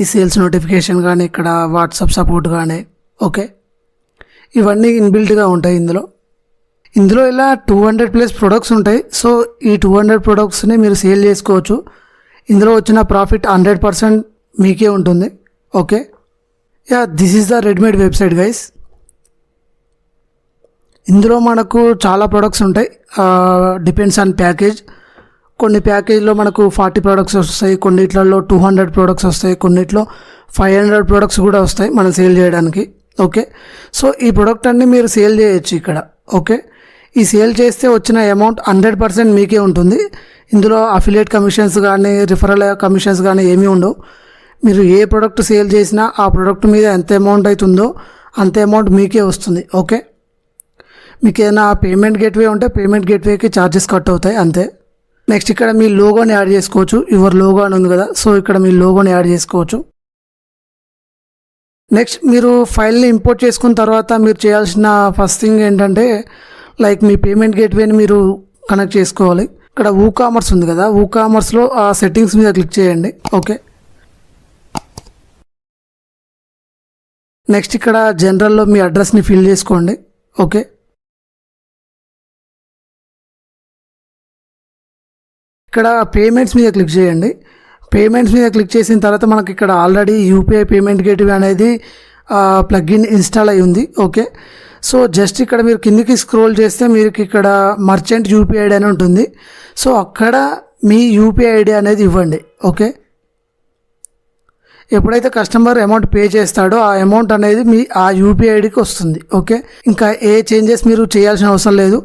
ఈ సేల్స్ నోటిఫికేషన్ కానీ ఇక్కడ వాట్సాప్ సపోర్ట్ కానీ. ఓకే, ఇవన్నీ ఇన్బిల్డ్గా ఉంటాయి ఇందులో ఇలా 200+ ప్రొడక్ట్స్ ఉంటాయి. సో ఈ 200 ప్రొడక్ట్స్ని మీరు సేల్ చేసుకోవచ్చు. ఇందులో వచ్చిన ప్రాఫిట్ 100% మీకే ఉంటుంది. Okay, yeah this is the readymade website guys. ఇందులో మనకు చాలా ప్రొడక్ట్స్ ఉంటాయి, డిపెండ్స్ ఆన్ ప్యాకేజ్. కొన్ని ప్యాకేజ్లో మనకు 40 ప్రోడక్ట్స్ వస్తాయి, కొన్నిట్లలో 200 ప్రోడక్ట్స్ వస్తాయి, కొన్నిట్లో 500 ప్రోడక్ట్స్ కూడా వస్తాయి మనం సేల్ చేయడానికి. ఓకే, సో ఈ ప్రోడక్ట్ అన్ని మీరు సేల్ చేయొచ్చు ఇక్కడ. ఓకే, ఈ సేల్ చేస్తే వచ్చిన అమౌంట్ 100% మీకే ఉంటుంది. ఇందులో అఫిలియేట్ కమిషన్స్ కానీ రిఫరల్ కమిషన్స్ కానీ ఏమీ ఉండవు. మీరు ఏ ప్రోడక్ట్ సేల్ చేసినా ఆ ప్రోడక్ట్ మీద ఎంత అమౌంట్ అవుతుందో అంత అమౌంట్ మీకే వస్తుంది. ఓకే, మీకు ఏదైనా పేమెంట్ గేట్వే ఉంటే పేమెంట్ గేట్వేకి ఛార్జెస్ కట్ అవుతాయి అంతే. నెక్స్ట్ ఇక్కడ మీ లోగోని యాడ్ చేసుకోవచ్చు. యువర్ లోగో అని ఉంది కదా, సో ఇక్కడ మీ లోగోని యాడ్ చేసుకోవచ్చు. నెక్స్ట్ మీరు ఫైల్ని ఇంపోర్ట్ చేసుకున్న తర్వాత మీరు చేయాల్సిన ఫస్ట్ థింగ్ ఏంటంటే లైక్ మీ పేమెంట్ గేట్వేని మీరు కనెక్ట్ చేసుకోవాలి. ఇక్కడ WooCommerce ఉంది కదా, WooCommerceలో ఆ సెట్టింగ్స్ మీద క్లిక్ చేయండి. ఓకే, నెక్స్ట్ ఇక్కడ జనరల్లో మీ అడ్రస్ని ఫిల్ చేసుకోండి. ఓకే, ఇక్కడ పేమెంట్స్ మీద క్లిక్ చేయండి. పేమెంట్స్ మీద క్లిక్ చేసిన తర్వాత మనకి ఇక్కడ ఆల్రెడీ యూపీఐ పేమెంట్ గేట్వే అనేది ప్లగ్ఇన్ ఇన్స్టాల్ అయి ఉంది. ఓకే, సో జస్ట్ ఇక్కడ మీరు కిందికి స్క్రోల్ చేస్తే మీకు ఇక్కడ మర్చెంట్ యూపీఐ ఐడి అని ఉంటుంది. సో అక్కడ మీ యూపీఐ ఐడి అనేది ఇవ్వండి. ఓకే, ఎప్పుడైతే కస్టమర్ అమౌంట్ పే చేస్తాడో ఆ అమౌంట్ అనేది మీ ఆ యూపీఐ ఐడికి వస్తుంది. ఓకే, ఇంకా ఏ చేంజెస్ మీరు చేయాల్సిన అవసరం లేదు.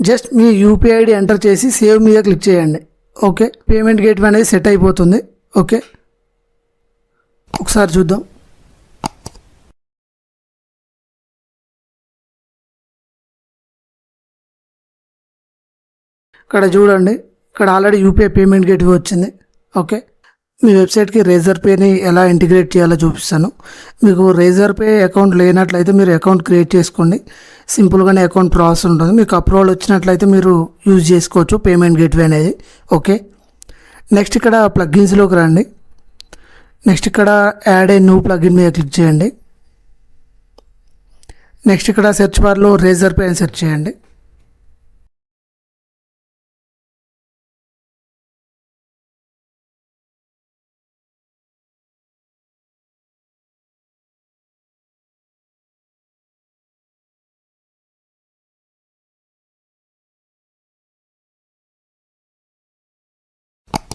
జస్ట్ మీ యూపీఐ ఐడి ఎంటర్ చేసి సేవ్ మీద క్లిక్ చేయండి. ఓకే, పేమెంట్ గేట్వే అనేది సెట్ అయిపోతుంది. ఓకే, ఒకసారి చూద్దాం. ఇక్కడ చూడండి, ఇక్కడ ఆల్రెడీ యూపీఐ పేమెంట్ గేట్వే వచ్చింది. ఓకే, మీ వెబ్సైట్కి రేజర్ పేని ఎలా ఇంటిగ్రేట్ చేయాలో చూపిస్తాను. మీకు రేజర్ పే అకౌంట్ లేనట్లయితే మీరు అకౌంట్ క్రియేట్ చేసుకోండి. సింపుల్గానే అకౌంట్ ప్రాసెస్ ఉంటుంది. మీకు అప్రూవల్ వచ్చినట్లయితే మీరు యూజ్ చేసుకోవచ్చు పేమెంట్ గేట్వే అనేది. ఓకే, నెక్స్ట్ ఇక్కడ ప్లగ్గిన్స్లోకి రండి. నెక్స్ట్ ఇక్కడ యాడ్ ఏ న్యూ ప్లగ్ఇన్ మీద క్లిక్ చేయండి. నెక్స్ట్ ఇక్కడ సెర్చ్ బార్లో రేజర్ పే అని సెర్చ్ చేయండి.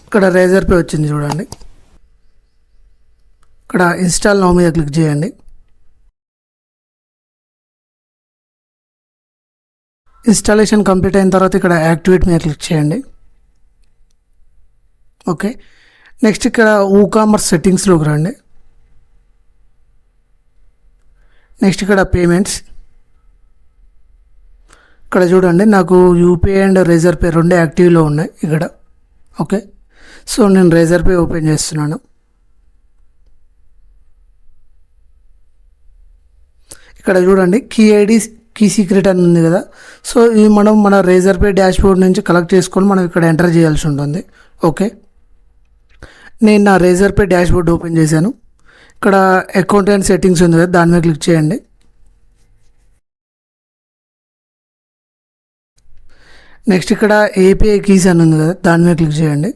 ఇక్కడ రేజర్ పే వచ్చింది చూడండి. ఇక్కడ ఇన్స్టాల్ నౌ మీద క్లిక్ చేయండి. ఇన్స్టాలేషన్ కంప్లీట్ అయిన తర్వాత ఇక్కడ యాక్టివేట్ మీద క్లిక్ చేయండి. ఓకే, నెక్స్ట్ ఇక్కడ WooCommerce సెట్టింగ్స్లోకి రండి. నెక్స్ట్ ఇక్కడ పేమెంట్స్. ఇక్కడ చూడండి నాకు యూపీఐ అండ్ రేజర్ పే రెండే యాక్టివ్లో ఉన్నాయి ఇక్కడ. ఓకే, సో నేను రేజర్ పే ఓపెన్ చేస్తున్నాను. ఇక్కడ చూడండి కీ సీక్రెట్ అని ఉంది కదా, సో ఇది మనం మన రేజర్ పే డాష్ బోర్డ్ నుంచి కలెక్ట్ చేసుకొని మనం ఇక్కడ ఎంటర్ చేయాల్సి ఉంటుంది. ఓకే, నేను నా Razorpay dashboard open చేశాను. ఇక్కడ అకౌంట్ అండ్ సెట్టింగ్స్ ఉంది కదా, దాని మీద క్లిక్ చేయండి. నెక్స్ట్ ఇక్కడ ఏపీఐ కీస్ అని ఉంది కదా, దాని మీద క్లిక్ చేయండి.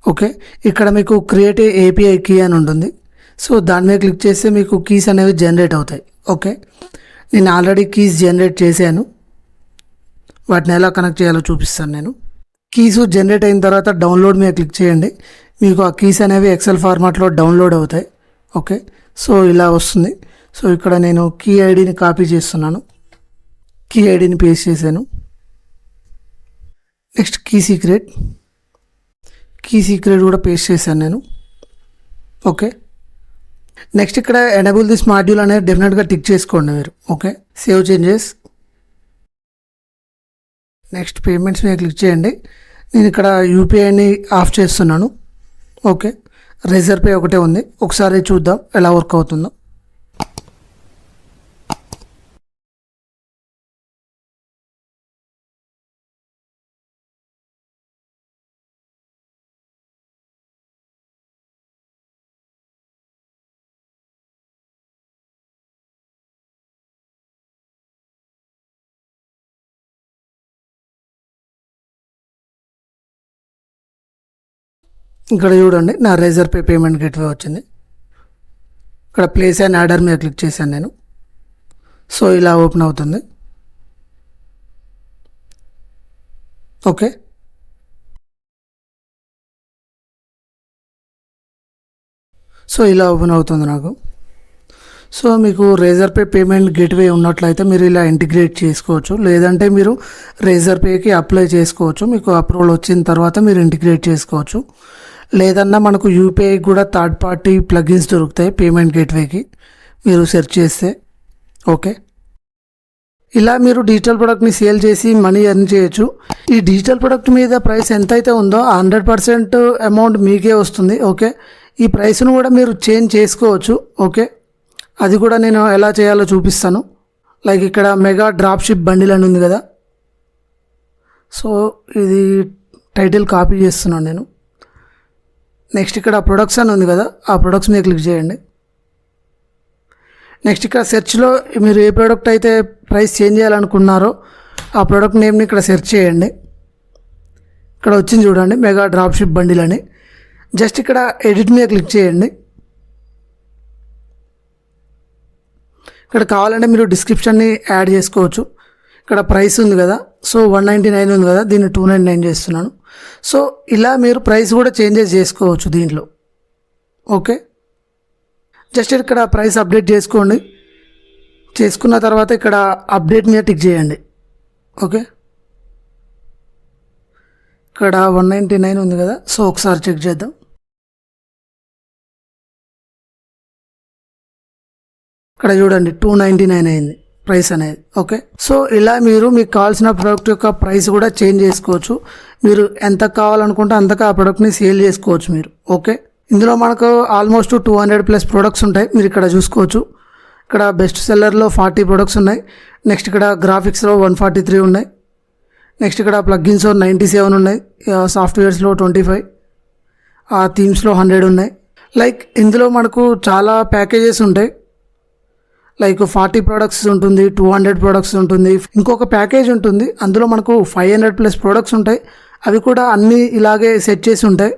ఓకే, ఇక్కడ మీకు క్రియేట్ ఏపీఐ కీ అని ఉంటుంది. సో దాని మీద క్లిక్ చేస్తే మీకు కీస్ అనేవి జనరేట్ అవుతాయి. ఓకే, నేను ఆల్రెడీ కీస్ జనరేట్ చేశాను. వాటిని ఎలా కనెక్ట్ చేయాలో చూపిస్తాను నేను. కీస్ జనరేట్ అయిన తర్వాత డౌన్లోడ్ మీద క్లిక్ చేయండి. మీకు ఆ కీస్ అనేవి ఎక్సెల్ ఫార్మాట్లో డౌన్లోడ్ అవుతాయి. ఓకే, సో ఇలా వస్తుంది. సో ఇక్కడ నేను కీ ఐడిని కాపీ చేస్తున్నాను. కీ ఐడిని పేస్ట్ చేశాను. నెక్స్ట్ కీ సీక్రెట్ కూడా పేస్ట్ చేశాను నేను. ఓకే, నెక్స్ట్ ఇక్కడ ఎనేబుల్ దిస్ మాడ్యూల్ అనేది డెఫినెట్గా టిక్ చేసుకోండి మీరు. Okay, save changes. Next payments మీద క్లిక్ చేయండి. నేను ఇక్కడ యూపీఐని ఆఫ్ చేస్తున్నాను. ఓకే, రేజర్ పే ఒకటే ఉంది. ఒకసారి చూద్దాం ఎలా వర్క్ అవుతుందో. ఇక్కడ చూడండి నా రేజర్ పే పేమెంట్ గేట్వే వచ్చింది. ఇక్కడ ప్లేస్ అండ్ ఆర్డర్ మీద క్లిక్ చేశాను నేను. సో ఇలా ఓపెన్ అవుతుంది. ఓకే, సో ఇలా ఓపెన్ అవుతుంది నాకు. సో మీకు రేజర్ పే పేమెంట్ గేట్వే ఉన్నట్లయితే మీరు ఇలా ఇంటిగ్రేట్ చేసుకోవచ్చు, లేదంటే మీరు రేజర్ పేకి అప్లై చేసుకోవచ్చు. మీకు అప్రూవల్ వచ్చిన తర్వాత మీరు ఇంటిగ్రేట్ చేసుకోవచ్చు. లేదన్నా మనకు యూపీఐ కూడా థర్డ్ పార్టీ ప్లగిన్స్ దొరుకుతాయి పేమెంట్ గేట్వేకి, మీరు సెర్చ్ చేస్తే. ఓకే, ఇలా మీరు డిజిటల్ ప్రోడక్ట్ని సేల్ చేసి మనీ ఎర్న్ చేయొచ్చు. ఈ డిజిటల్ ప్రోడక్ట్ మీద ప్రైస్ ఎంతైతే ఉందో 100% అమౌంట్ మీకే వస్తుంది. ఓకే, ఈ ప్రైస్ను కూడా మీరు చేంజ్ చేసుకోవచ్చు. ఓకే, అది కూడా నేను ఎలా చేయాలో చూపిస్తాను. లైక్ ఇక్కడ మెగా డ్రాప్ షిప్ బండిల్ అని ఉంది కదా, సో ఇది టైటిల్ కాపీ చేస్తున్నాను నేను. నెక్స్ట్ ఇక్కడ ప్రొడక్ట్స్ అని ఉంది కదా, ఆ ప్రొడక్ట్స్ మీద క్లిక్ చేయండి. నెక్స్ట్ ఇక్కడ సెర్చ్లో మీరు ఏ ప్రోడక్ట్ అయితే ప్రైస్ చేంజ్ చేయాలనుకున్నారో ఆ ప్రోడక్ట్ నేమ్ని ఇక్కడ సెర్చ్ చేయండి. ఇక్కడ వచ్చింది చూడండి, మెగా డ్రాప్ షిప్ బండిల్ అని. జస్ట్ ఇక్కడ ఎడిట్ మీద క్లిక్ చేయండి. ఇక్కడ కావాలంటే మీరు డిస్క్రిప్షన్ని యాడ్ చేసుకోవచ్చు. ఇక్కడ ప్రైస్ ఉంది కదా, సో 199 ఉంది కదా, దీన్ని 299 చేస్తున్నాను. సో ఇలా మీరు ప్రైస్ కూడా చేంజెస్ చేసుకోవచ్చు దీంట్లో. ఓకే, జస్ట్ ఇక్కడ ప్రైస్ అప్డేట్ చేసుకోండి. చేసుకున్న తర్వాత ఇక్కడ అప్డేట్ మీద టిక్ చేయండి. ఓకే, ఇక్కడ 199 ఉంది కదా, సో ఒకసారి చెక్ చేద్దాం. ఇక్కడ చూడండి 299 అయింది ప్రైస్ అనేది. ఓకే, సో ఇలా మీరు మీకు కావాల్సిన ప్రోడక్ట్ యొక్క ప్రైస్ కూడా చేంజ్ చేసుకోవచ్చు. మీరు ఎంత కావాలనుకుంటే అంతగా ఆ ప్రోడక్ట్ని సేల్ చేసుకోవచ్చు మీరు. ఓకే, ఇందులో మనకు ఆల్మోస్ట్ 200+ ప్రొడక్ట్స్ ఉంటాయి, మీరు ఇక్కడ చూసుకోవచ్చు. ఇక్కడ బెస్ట్ సెల్లర్లో 40 ప్రొడక్ట్స్ ఉన్నాయి. నెక్స్ట్ ఇక్కడ గ్రాఫిక్స్లో 143 ఉన్నాయి. నెక్స్ట్ ఇక్కడ ప్లగ్గిన్స్ 97 ఉన్నాయి. సాఫ్ట్వేర్స్లో 25, థీమ్స్లో 100 ఉన్నాయి. లైక్ ఇందులో మనకు చాలా ప్యాకేజెస్ ఉంటాయి. లైక్ 40 ప్రొడక్ట్స్ ఉంటుంది, 200 ప్రొడక్ట్స్ ఉంటుంది, ఇంకొక ప్యాకేజ్ ఉంటుంది అందులో మనకు 500+ ప్రొడక్ట్స్ ఉంటాయి. అవి కూడా అన్నీ ఇలాగే సెట్ చేసి ఉంటాయి.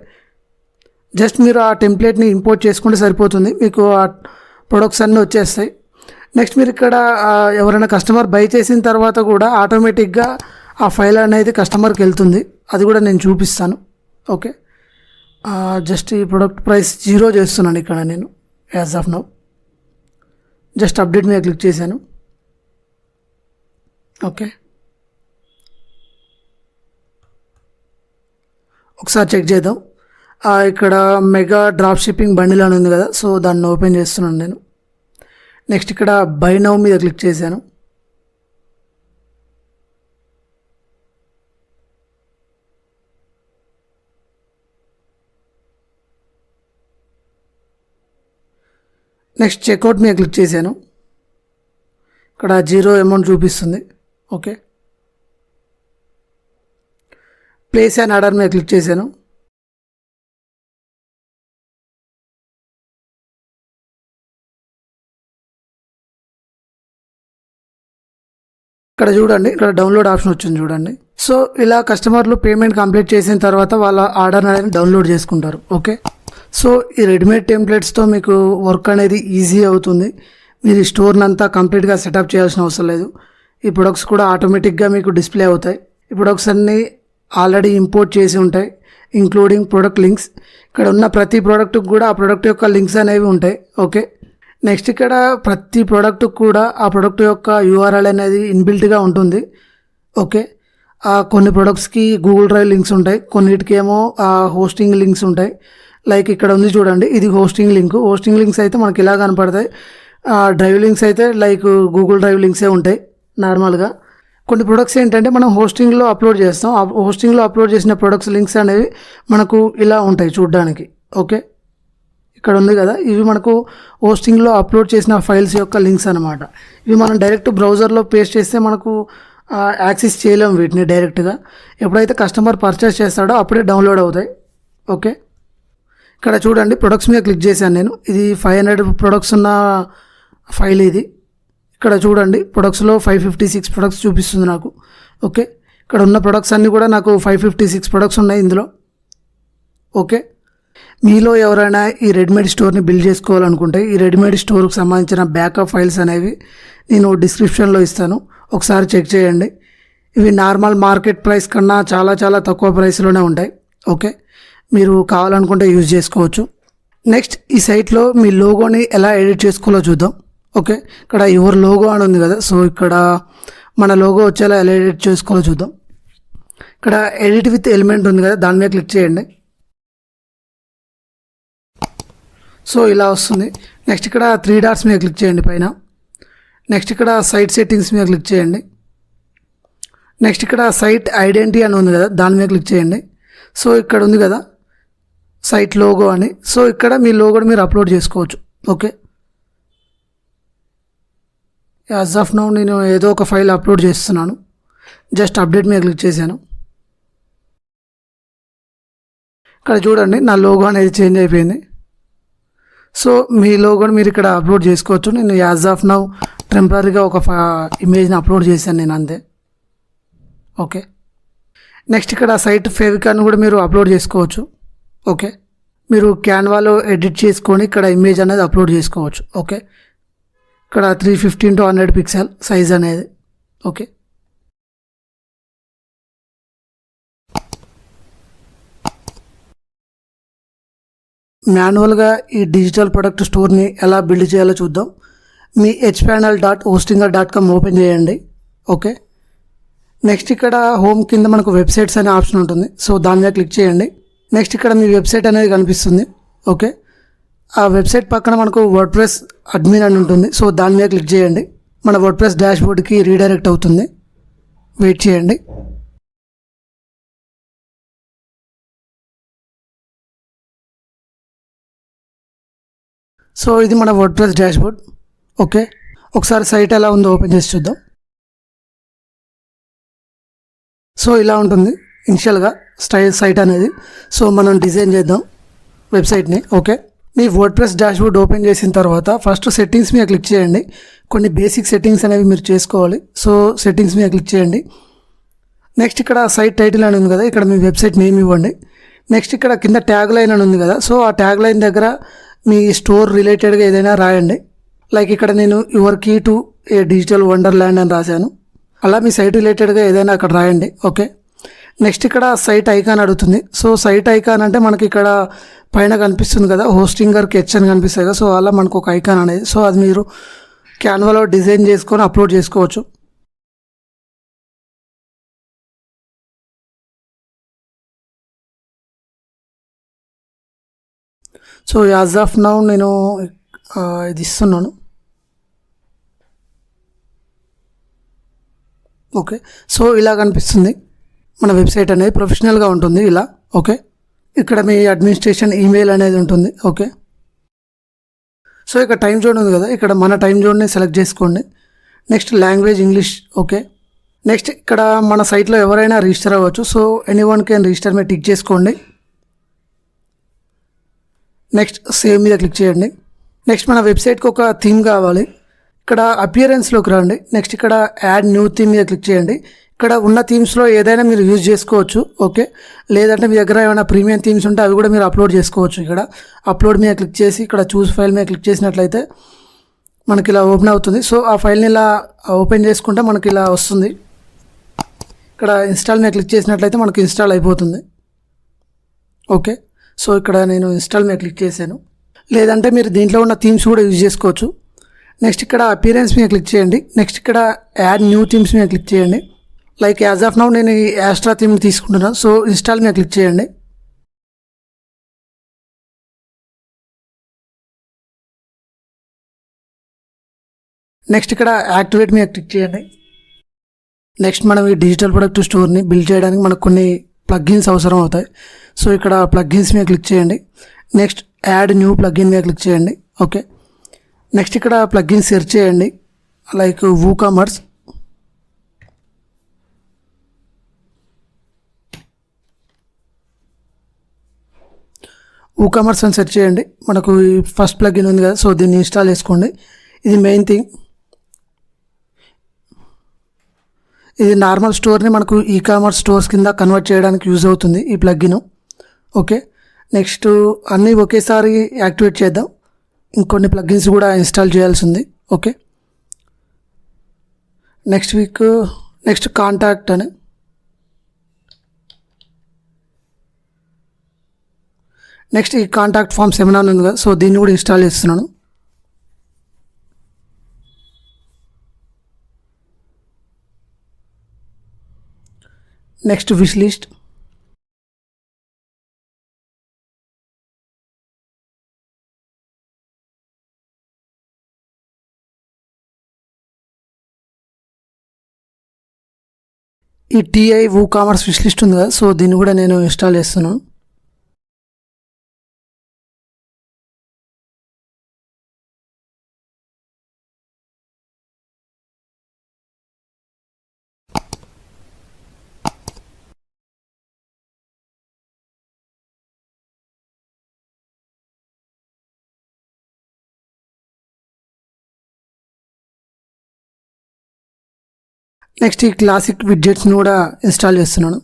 జస్ట్ మీరు ఆ టెంప్లెట్ని ఇంపోర్ట్ చేసుకుంటే సరిపోతుంది, మీకు ఆ ప్రొడక్ట్స్ అన్నీ వచ్చేస్తాయి. నెక్స్ట్ మీరు ఇక్కడ ఎవరైనా కస్టమర్ బై చేసిన తర్వాత కూడా ఆటోమేటిక్గా ఆ ఫైల్ అనేది కస్టమర్కి వెళ్తుంది, అది కూడా నేను చూపిస్తాను. ఓకే, జస్ట్ ఈ ప్రొడక్ట్ ప్రైస్ 0 చేస్తున్నాను ఇక్కడ నేను as of now. Just update మీద క్లిక్ చేశాను. ఓకే, ఒకసారి చెక్ చేద్దాం. ఇక్కడ మెగా డ్రాప్ షిప్పింగ్ బండిల్ అని ఉంది కదా, సో దాన్ని ఓపెన్ చేస్తున్నాను నేను. నెక్స్ట్ ఇక్కడ బై నౌ మీద క్లిక్ చేశాను. నెక్స్ట్ చెక్అవుట్ మీద క్లిక్ చేశాను. ఇక్కడ 0 అమౌంట్ చూపిస్తుంది. ఓకే, ప్లేస్ అండ్ ఆర్డర్ మీద క్లిక్ చేశాను. ఇక్కడ చూడండి, ఇక్కడ డౌన్లోడ్ ఆప్షన్ వచ్చింది చూడండి. సో ఇలా కస్టమర్లు పేమెంట్ కంప్లీట్ చేసిన తర్వాత వాళ్ళ ఆర్డర్ అనేది డౌన్లోడ్ చేసుకుంటారు. ఓకే, సో ఈ రెడీమేడ్ టెంప్లెట్స్తో మీకు వర్క్ అనేది ఈజీ అవుతుంది. మీరు ఈ స్టోర్ని అంతా కంప్లీట్గా సెటప్ చేయాల్సిన అవసరం లేదు. ఈ ప్రొడక్ట్స్ కూడా ఆటోమేటిక్గా మీకు డిస్ప్లే అవుతాయి. ఈ ప్రొడక్ట్స్ అన్నీ ఆల్రెడీ ఇంపోర్ట్ చేసి ఉంటాయి, ఇంక్లూడింగ్ ప్రొడక్ట్ లింక్స్. ఇక్కడ ఉన్న ప్రతి ప్రోడక్ట్కి కూడా ఆ ప్రోడక్ట్ యొక్క లింక్స్ అనేవి ఉంటాయి. ఓకే, నెక్స్ట్ ఇక్కడ ప్రతి ప్రోడక్ట్ కూడా ఆ ప్రోడక్ట్ యొక్క URL అనేది ఇన్బిల్ట్గా ఉంటుంది. ఓకే, కొన్ని ప్రొడక్ట్స్కి గూగుల్ డ్రైవ్ లింక్స్ ఉంటాయి, కొన్నిటికేమో హోస్టింగ్ లింక్స్ ఉంటాయి. లైక్ ఇక్కడ ఉంది చూడండి, ఇది హోస్టింగ్ లింక్. హోస్టింగ్ లింక్స్ అయితే మనకి ఇలా కనపడతాయి. డ్రైవ్ లింక్స్ అయితే లైక్ గూగుల్ డ్రైవ్ లింక్సే ఉంటాయి నార్మల్గా. కొన్ని ప్రొడక్ట్స్ ఏంటంటే మనం హోస్టింగ్లో అప్లోడ్ చేస్తాం, ఆ హోస్టింగ్లో అప్లోడ్ చేసిన ప్రొడక్ట్స్ లింక్స్ అనేవి మనకు ఇలా ఉంటాయి చూడడానికి. ఓకే, ఇక్కడ ఉంది కదా, ఇవి మనకు హోస్టింగ్లో అప్లోడ్ చేసిన ఫైల్స్ యొక్క లింక్స్ అనమాట. ఇవి మనం డైరెక్ట్ బ్రౌజర్లో పేస్ట్ చేస్తే మనకు యాక్సెస్ చేయలేము వీటిని డైరెక్ట్గా. ఎప్పుడైతే కస్టమర్ పర్చేస్ చేస్తాడో అప్పుడే డౌన్లోడ్ అవుతాయి. ఓకే, ఇక్కడ చూడండి ప్రొడక్ట్స్ మీద క్లిక్ చేశాను నేను. ఇది 500 ప్రొడక్ట్స్ ఉన్న ఫైల్ ఇది. ఇక్కడ చూడండి ప్రొడక్ట్స్లో 556 ప్రొడక్ట్స్ చూపిస్తుంది నాకు. ఓకే, ఇక్కడ ఉన్న ప్రొడక్ట్స్ అన్నీ కూడా నాకు 556 ప్రొడక్ట్స్ ఉన్నాయి ఇందులో. ఓకే, మీలో ఎవరైనా ఈ రెడీమేడ్ స్టోర్ని బిల్డ్ చేసుకోవాలనుకుంటే ఈ రెడీమేడ్ స్టోర్కి సంబంధించిన బ్యాకప్ ఫైల్స్ అనేవి నేను డిస్క్రిప్షన్లో ఇస్తాను, ఒకసారి చెక్ చేయండి. ఇవి నార్మల్ మార్కెట్ ప్రైస్ కన్నా చాలా చాలా తక్కువ ప్రైస్లోనే ఉంటాయి. ఓకే, మీరు కావాలనుకుంటే యూజ్ చేసుకోవచ్చు. నెక్స్ట్ ఈ సైట్లో మీ లోగోని ఎలా ఎడిట్ చేసుకోవాలో చూద్దాం. ఓకే, ఇక్కడ యువర్ లోగో అని ఉంది కదా, సో ఇక్కడ మన లోగో వచ్చేలా ఎలా ఎడిట్ చేసుకోవాలో చూద్దాం. ఇక్కడ ఎడిట్ విత్ ఎలిమెంట్ ఉంది కదా, దాని మీద క్లిక్ చేయండి. సో ఇలా వస్తుంది. నెక్స్ట్ ఇక్కడ 3 డాట్స్ మీద క్లిక్ చేయండి పైన. నెక్స్ట్ ఇక్కడ సైట్ సెట్టింగ్స్ మీద క్లిక్ చేయండి. నెక్స్ట్ ఇక్కడ సైట్ ఐడెంటిటీ అని ఉంది కదా, దాని మీద క్లిక్ చేయండి. సో ఇక్కడ ఉంది కదా సైట్ లోగో అని, సో ఇక్కడ మీ లోగోని మీరు అప్లోడ్ చేసుకోవచ్చు. ఓకే, యాజ్ ఆఫ్ నౌ నేను ఏదో ఒక ఫైల్ అప్లోడ్ చేస్తున్నాను. జస్ట్ అప్డేట్ మీద క్లిక్ చేశాను. ఇక్కడ చూడండి నా లోగో అనేది చేంజ్ అయిపోయింది. సో మీ లోగోని మీరు ఇక్కడ అప్లోడ్ చేసుకోవచ్చు. నేను యాజ్ ఆఫ్ నౌ టెంపరీగా ఒక ఇమేజ్ని అప్లోడ్ చేశాను నేను, అంతే. ఓకే, నెక్స్ట్ ఇక్కడ సైట్ ఫేవికాన్ కూడా మీరు అప్లోడ్ చేసుకోవచ్చు. ఓకే, మీరు క్యాన్వాలో ఎడిట్ చేసుకొని ఇక్కడ ఇమేజ్ అనేది అప్లోడ్ చేసుకోవచ్చు. ఓకే, ఇక్కడ 350x100 పిక్సెల్ సైజ్ అనేది. ఓకే, మాన్యువల్గా ఈ డిజిటల్ ప్రొడక్ట్ స్టోర్ని ఎలా బిల్డ్ చేయాలో చూద్దాం. మీ hpanel.hostinger.com ఓపెన్ చేయండి. ఓకే, నెక్స్ట్ ఇక్కడ హోమ్ కింద మనకు వెబ్సైట్స్ అనే ఆప్షన్ ఉంటుంది. సో దాని మీద క్లిక్ చేయండి. నెక్స్ట్ ఇక్కడ మీ వెబ్సైట్ అనేది కనిపిస్తుంది. ఓకే, ఆ వెబ్సైట్ పక్కన మనకు వర్డ్ప్రెస్ అడ్మిన్ అని ఉంటుంది. సో దాని మీద క్లిక్ చేయండి. మన వర్డ్ప్రెస్ డాష్బోర్డ్కి రీడైరెక్ట్ అవుతుంది. వెయిట్ చేయండి. సో ఇది మన వర్డ్ప్రెస్ డాష్బోర్డ్. ఓకే, ఒకసారి సైట్ ఎలా ఉందో ఓపెన్ చేసి చూద్దాం. సో ఇలా ఉంటుంది ఇనిషియల్గా సైట్ అనేది. సో మనం డిజైన్ చేద్దాం వెబ్సైట్ని. ఓకే, మీ వర్డ్ప్రెస్ డాష్బోర్డ్ ఓపెన్ చేసిన తర్వాత ఫస్ట్ సెట్టింగ్స్ మీద క్లిక్ చేయండి. కొన్ని బేసిక్ సెట్టింగ్స్ అనేవి మీరు చేసుకోవాలి. సో సెట్టింగ్స్ మీద క్లిక్ చేయండి. నెక్స్ట్ ఇక్కడ సైట్ టైటిల్ అని ఉంది కదా, ఇక్కడ మీ వెబ్సైట్ నేమ్ ఇవ్వండి. నెక్స్ట్ ఇక్కడ కింద ట్యాగ్ లైన్ అని ఉంది కదా, సో ఆ ట్యాగ్ లైన్ దగ్గర మీ స్టోర్ రిలేటెడ్గా ఏదైనా రాయండి. లైక్ ఇక్కడ నేను your key to a digital wonderland అని రాశాను. అలా మీ సైట్ రిలేటెడ్గా ఏదైనా అక్కడ రాయండి. ఓకే, నెక్స్ట్ ఇక్కడ సైట్ ఐకాన్ అడుగుతుంది. సో సైట్ ఐకాన్ అంటే మనకి ఇక్కడ పైన కనిపిస్తుంది కదా, హోస్టింగర్కి హెచ్ అని కనిపిస్తుంది కదా, సో అలా మనకు ఒక ఐకాన్ అనేది. సో అది మీరు క్యాన్వాలో డిజైన్ చేసుకొని అప్లోడ్ చేసుకోవచ్చు. సో యాజ్ ఆఫ్ నౌ నేను ఇది ఇస్తున్నాను. ఓకే, సో ఇలా కనిపిస్తుంది మన వెబ్సైట్ అనేది, ప్రొఫెషనల్గా ఉంటుంది ఇలా. ఓకే, ఇక్కడ మీ అడ్మినిస్ట్రేషన్ ఈమెయిల్ అనేది ఉంటుంది. ఓకే, సో ఇక్కడ టైం జోన్ ఉంది కదా, ఇక్కడ మన టైం జోన్ని సెలెక్ట్ చేసుకోండి. Next language English. Okay, next ఇక్కడ మన సైట్లో ఎవరైనా రిజిస్టర్ అవ్వచ్చు. సో ఎనీవన్ కెన్ రిజిస్టర్ మీద టిక్ చేసుకోండి. నెక్స్ట్ సేవ్ మీద క్లిక్ చేయండి. నెక్స్ట్ మన వెబ్సైట్కి ఒక థీమ్ కావాలి. ఇక్కడ అపియరెన్స్లోకి రండి. నెక్స్ట్ ఇక్కడ యాడ్ న్యూ థీమ్ మీద క్లిక్ చేయండి. ఇక్కడ ఉన్న థీమ్స్లో ఏదైనా మీరు యూజ్ చేసుకోవచ్చు. ఓకే, లేదంటే మీ దగ్గర ఏమైనా ప్రీమియం థీమ్స్ ఉంటే అవి కూడా మీరు అప్లోడ్ చేసుకోవచ్చు. ఇక్కడ అప్లోడ్ మీద క్లిక్ చేసి ఇక్కడ చూస్ ఫైల్ మీద క్లిక్ చేసినట్లయితే మనకి ఇలా ఓపెన్ అవుతుంది. సో ఆ ఫైల్ని ఇలా ఓపెన్ చేసుకుంటే మనకి ఇలా వస్తుంది. ఇక్కడ ఇన్స్టాల్ మీద క్లిక్ చేసినట్లయితే మనకి ఇన్స్టాల్ అయిపోతుంది. ఓకే, సో ఇక్కడ నేను ఇన్స్టాల్ మీద క్లిక్ చేశాను. లేదంటే మీరు దీంట్లో ఉన్న థీమ్స్ కూడా యూజ్ చేసుకోవచ్చు. నెక్స్ట్ ఇక్కడ అపియరెన్స్ మీద క్లిక్ చేయండి. నెక్స్ట్ ఇక్కడ యాడ్ న్యూ థీమ్స్ మీద క్లిక్ చేయండి. లైక్ యాజ్ ఆఫ్ నౌ నేను ఈ యాస్ట్రా థీమ్ తీసుకుంటున్నాను. సో ఇన్స్టాల్ మీద క్లిక్ చేయండి. నెక్స్ట్ ఇక్కడ యాక్టివేట్ మీద క్లిక్ చేయండి. నెక్స్ట్ మనం ఈ డిజిటల్ ప్రొడక్ట్ స్టోర్ని బిల్డ్ చేయడానికి మనకు కొన్ని ప్లగ్గిన్స్ అవసరం అవుతాయి. సో ఇక్కడ ప్లగ్గిన్స్ మీద క్లిక్ చేయండి. నెక్స్ట్ యాడ్ న్యూ ప్లగ్గిన్ మీద క్లిక్ చేయండి. ఓకే, నెక్స్ట్ ఇక్కడ ప్లగ్గిన్ సెర్చ్ చేయండి. లైక్ వూకామర్స్. వూకామర్స్ అని సెర్చ్ చేయండి. మనకు ఫస్ట్ ప్లగ్గిన్ ఉంది కదా, సో దీన్ని ఇన్స్టాల్ చేసుకోండి. ఇది మెయిన్ థింగ్. ఇది నార్మల్ స్టోర్ని మనకు ఈ కామర్స్ స్టోర్స్ కింద కన్వర్ట్ చేయడానికి యూజ్ అవుతుంది ఈ ప్లగ్గిన్. ఓకే, నెక్స్ట్ అన్నీ ఒకేసారి యాక్టివేట్ చేద్దాం. ఇంకొన్ని ప్లగ్గిన్స్ కూడా ఇన్స్టాల్ చేయాల్సి ఉంది. ఓకే, నెక్స్ట్ కాంటాక్ట్ అని. నెక్స్ట్ ఈ కాంటాక్ట్ ఫామ్ సెమినార్ ఉంది కదా, సో దీన్ని కూడా ఇన్స్టాల్ చేస్తున్నాను. నెక్స్ట్ విష్ లిస్ట్, ఈ టీఐ WooCommerce విష్ లిస్ట్ ఉంది కదా, సో దీన్ని కూడా నేను ఇన్స్టాల్ చేస్తున్నాను. నెక్స్ట్ ఈ క్లాసిక్ విడ్జెట్స్ని కూడా ఇన్స్టాల్ చేస్తున్నాను.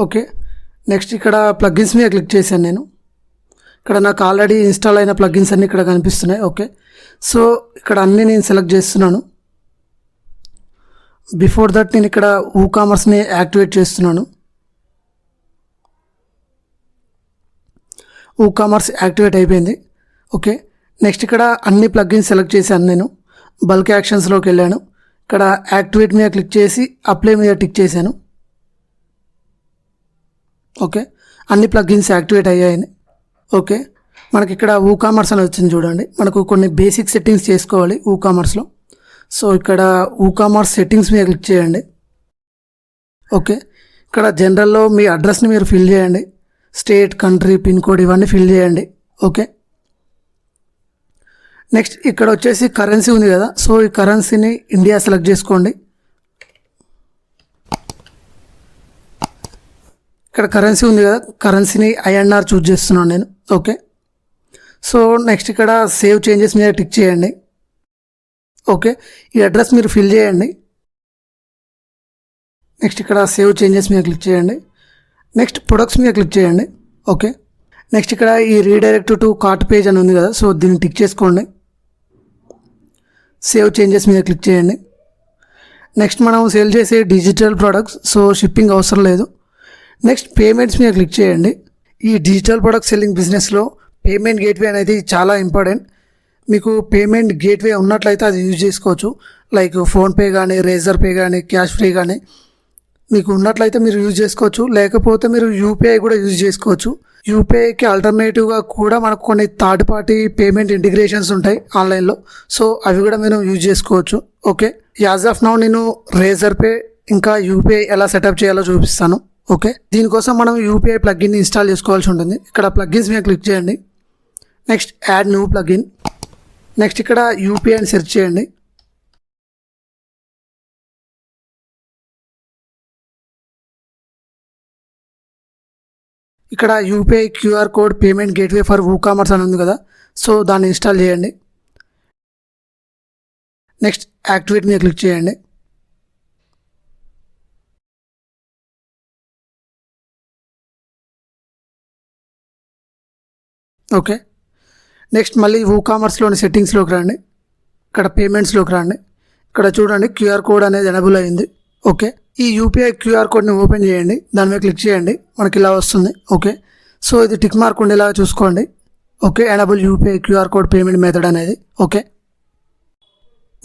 ఓకే, నెక్స్ట్ ఇక్కడ ప్లగ్గిన్స్ మీద క్లిక్ చేశాను నేను. ఇక్కడ నాకు ఆల్రెడీ ఇన్స్టాల్ అయిన ప్లగ్గిన్స్ అన్నీ ఇక్కడ కనిపిస్తున్నాయి. ఓకే, సో ఇక్కడ అన్నీ నేను సెలెక్ట్ చేస్తున్నాను. బిఫోర్ దట్ నేను ఇక్కడ WooCommerceని యాక్టివేట్ చేస్తున్నాను. WooCommerce యాక్టివేట్ అయిపోయింది. ఓకే, నెక్స్ట్ ఇక్కడ అన్ని ప్లగ్గిన్స్ సెలెక్ట్ చేశాను నేను. బల్క్ యాక్షన్స్లోకి వెళ్ళాను. ఇక్కడ యాక్టివేట్ మీద క్లిక్ చేసి అప్లై మీద టిక్ చేశాను. ఓకే, అన్ని ప్లగ్గిన్స్ యాక్టివేట్ అయ్యాయని. ఓకే, మనకి ఇక్కడ WooCommerce అని వచ్చింది చూడండి. మనకు కొన్ని బేసిక్ సెట్టింగ్స్ చేసుకోవాలి WooCommerceలో. సో ఇక్కడ WooCommerce సెట్టింగ్స్ మీద క్లిక్ చేయండి. ఓకే, ఇక్కడ జనరల్లో మీ అడ్రస్ని మీరు ఫిల్ చేయండి. స్టేట్, కంట్రీ, పిన్ కోడ్ ఇవన్నీ ఫిల్ చేయండి. ఓకే, నెక్స్ట్ ఇక్కడ వచ్చేసి కరెన్సీ ఉంది కదా, సో ఈ కరెన్సీని ఇండియా సెలెక్ట్ చేసుకోండి. ఇక్కడ కరెన్సీ ఉంది కదా, కరెన్సీని INR చూజ్ చేస్తున్నాను నేను. ఓకే, సో నెక్స్ట్ ఇక్కడ సేవ్ చేంజెస్ మీద టిక్ చేయండి. ఓకే, ఈ అడ్రస్ మీరు ఫిల్ చేయండి. నెక్స్ట్ ఇక్కడ సేవ్ చేంజెస్ మీద క్లిక్ చేయండి. నెక్స్ట్ ప్రొడక్ట్స్ మీద క్లిక్ చేయండి. ఓకే, నెక్స్ట్ ఇక్కడ ఈ రీడైరెక్ట్ టు కార్ట్ పేజ్ అని ఉంది కదా, సో దీన్ని టిక్ చేసుకోండి. సేవ్ చేంజెస్ మీద క్లిక్ చేయండి. నెక్స్ట్ మనం సేల్ చేసే డిజిటల్ ప్రొడక్ట్స్, సో షిప్పింగ్ అవసరం లేదు. నెక్స్ట్ పేమెంట్స్ మీద క్లిక్ చేయండి. ఈ డిజిటల్ ప్రొడక్ట్ సెల్లింగ్ బిజినెస్లో పేమెంట్ గేట్వే అనేది చాలా ఇంపార్టెంట్. మీకు పేమెంట్ గేట్వే ఉన్నట్లయితే అది యూజ్ చేసుకోవచ్చు. లైక్ ఫోన్పే కానీ, రేజర్ పే కానీ, క్యాష్ ఫ్రీ కానీ మీకు ఉన్నట్లయితే మీరు యూజ్ చేసుకోవచ్చు. లేకపోతే మీరు UPI కూడా యూజ్ చేసుకోవచ్చు. UPIకి ఆల్టర్నేటివ్గా కూడా మనకు కొన్ని థర్డ్ పార్టీ పేమెంట్ ఇంటిగ్రేషన్స్ ఉంటాయి ఆన్లైన్లో, సో అవి కూడా మీరు యూజ్ చేసుకోవచ్చు. ఓకే, యాజ్ ఆఫ్ నౌ నేను రేజర్ పే ఇంకా UPI ఎలా సెటప్ చేయాలో చూపిస్తాను. ఓకే, దీనికోసం మనం UPI ప్లగ్గిన్ని ఇన్స్టాల్ చేసుకోవాల్సి ఉంటుంది. ఇక్కడ ప్లగ్గిన్స్ మీద క్లిక్ చేయండి. Next add new plugin. Next ఇక్కడ UPI అని సెర్చ్ చేయండి. ఇక్కడ UPI QR code payment gateway for WooCommerce అని ఉంది కదా, సో దాన్ని ఇన్స్టాల్ చేయండి. నెక్స్ట్ యాక్టివేట్ మీద క్లిక్ చేయండి. ఓకే, నెక్స్ట్ మళ్ళీ WooCommerceలోని సెట్టింగ్స్లోకి రండి. ఇక్కడ పేమెంట్స్లోకి రండి. ఇక్కడ చూడండి QR కోడ్ అనేది ఎనబుల్ అయింది. ఓకే, ఈ UPI QR కోడ్ని ఓపెన్ చేయండి. దాని మీద క్లిక్ చేయండి. మనకి ఇలా వస్తుంది. ఓకే, సో ఇది టిక్ మార్క్ ఉండేలాగా చూసుకోండి. Okay, enable UPI QR code payment method అనేది. ఓకే,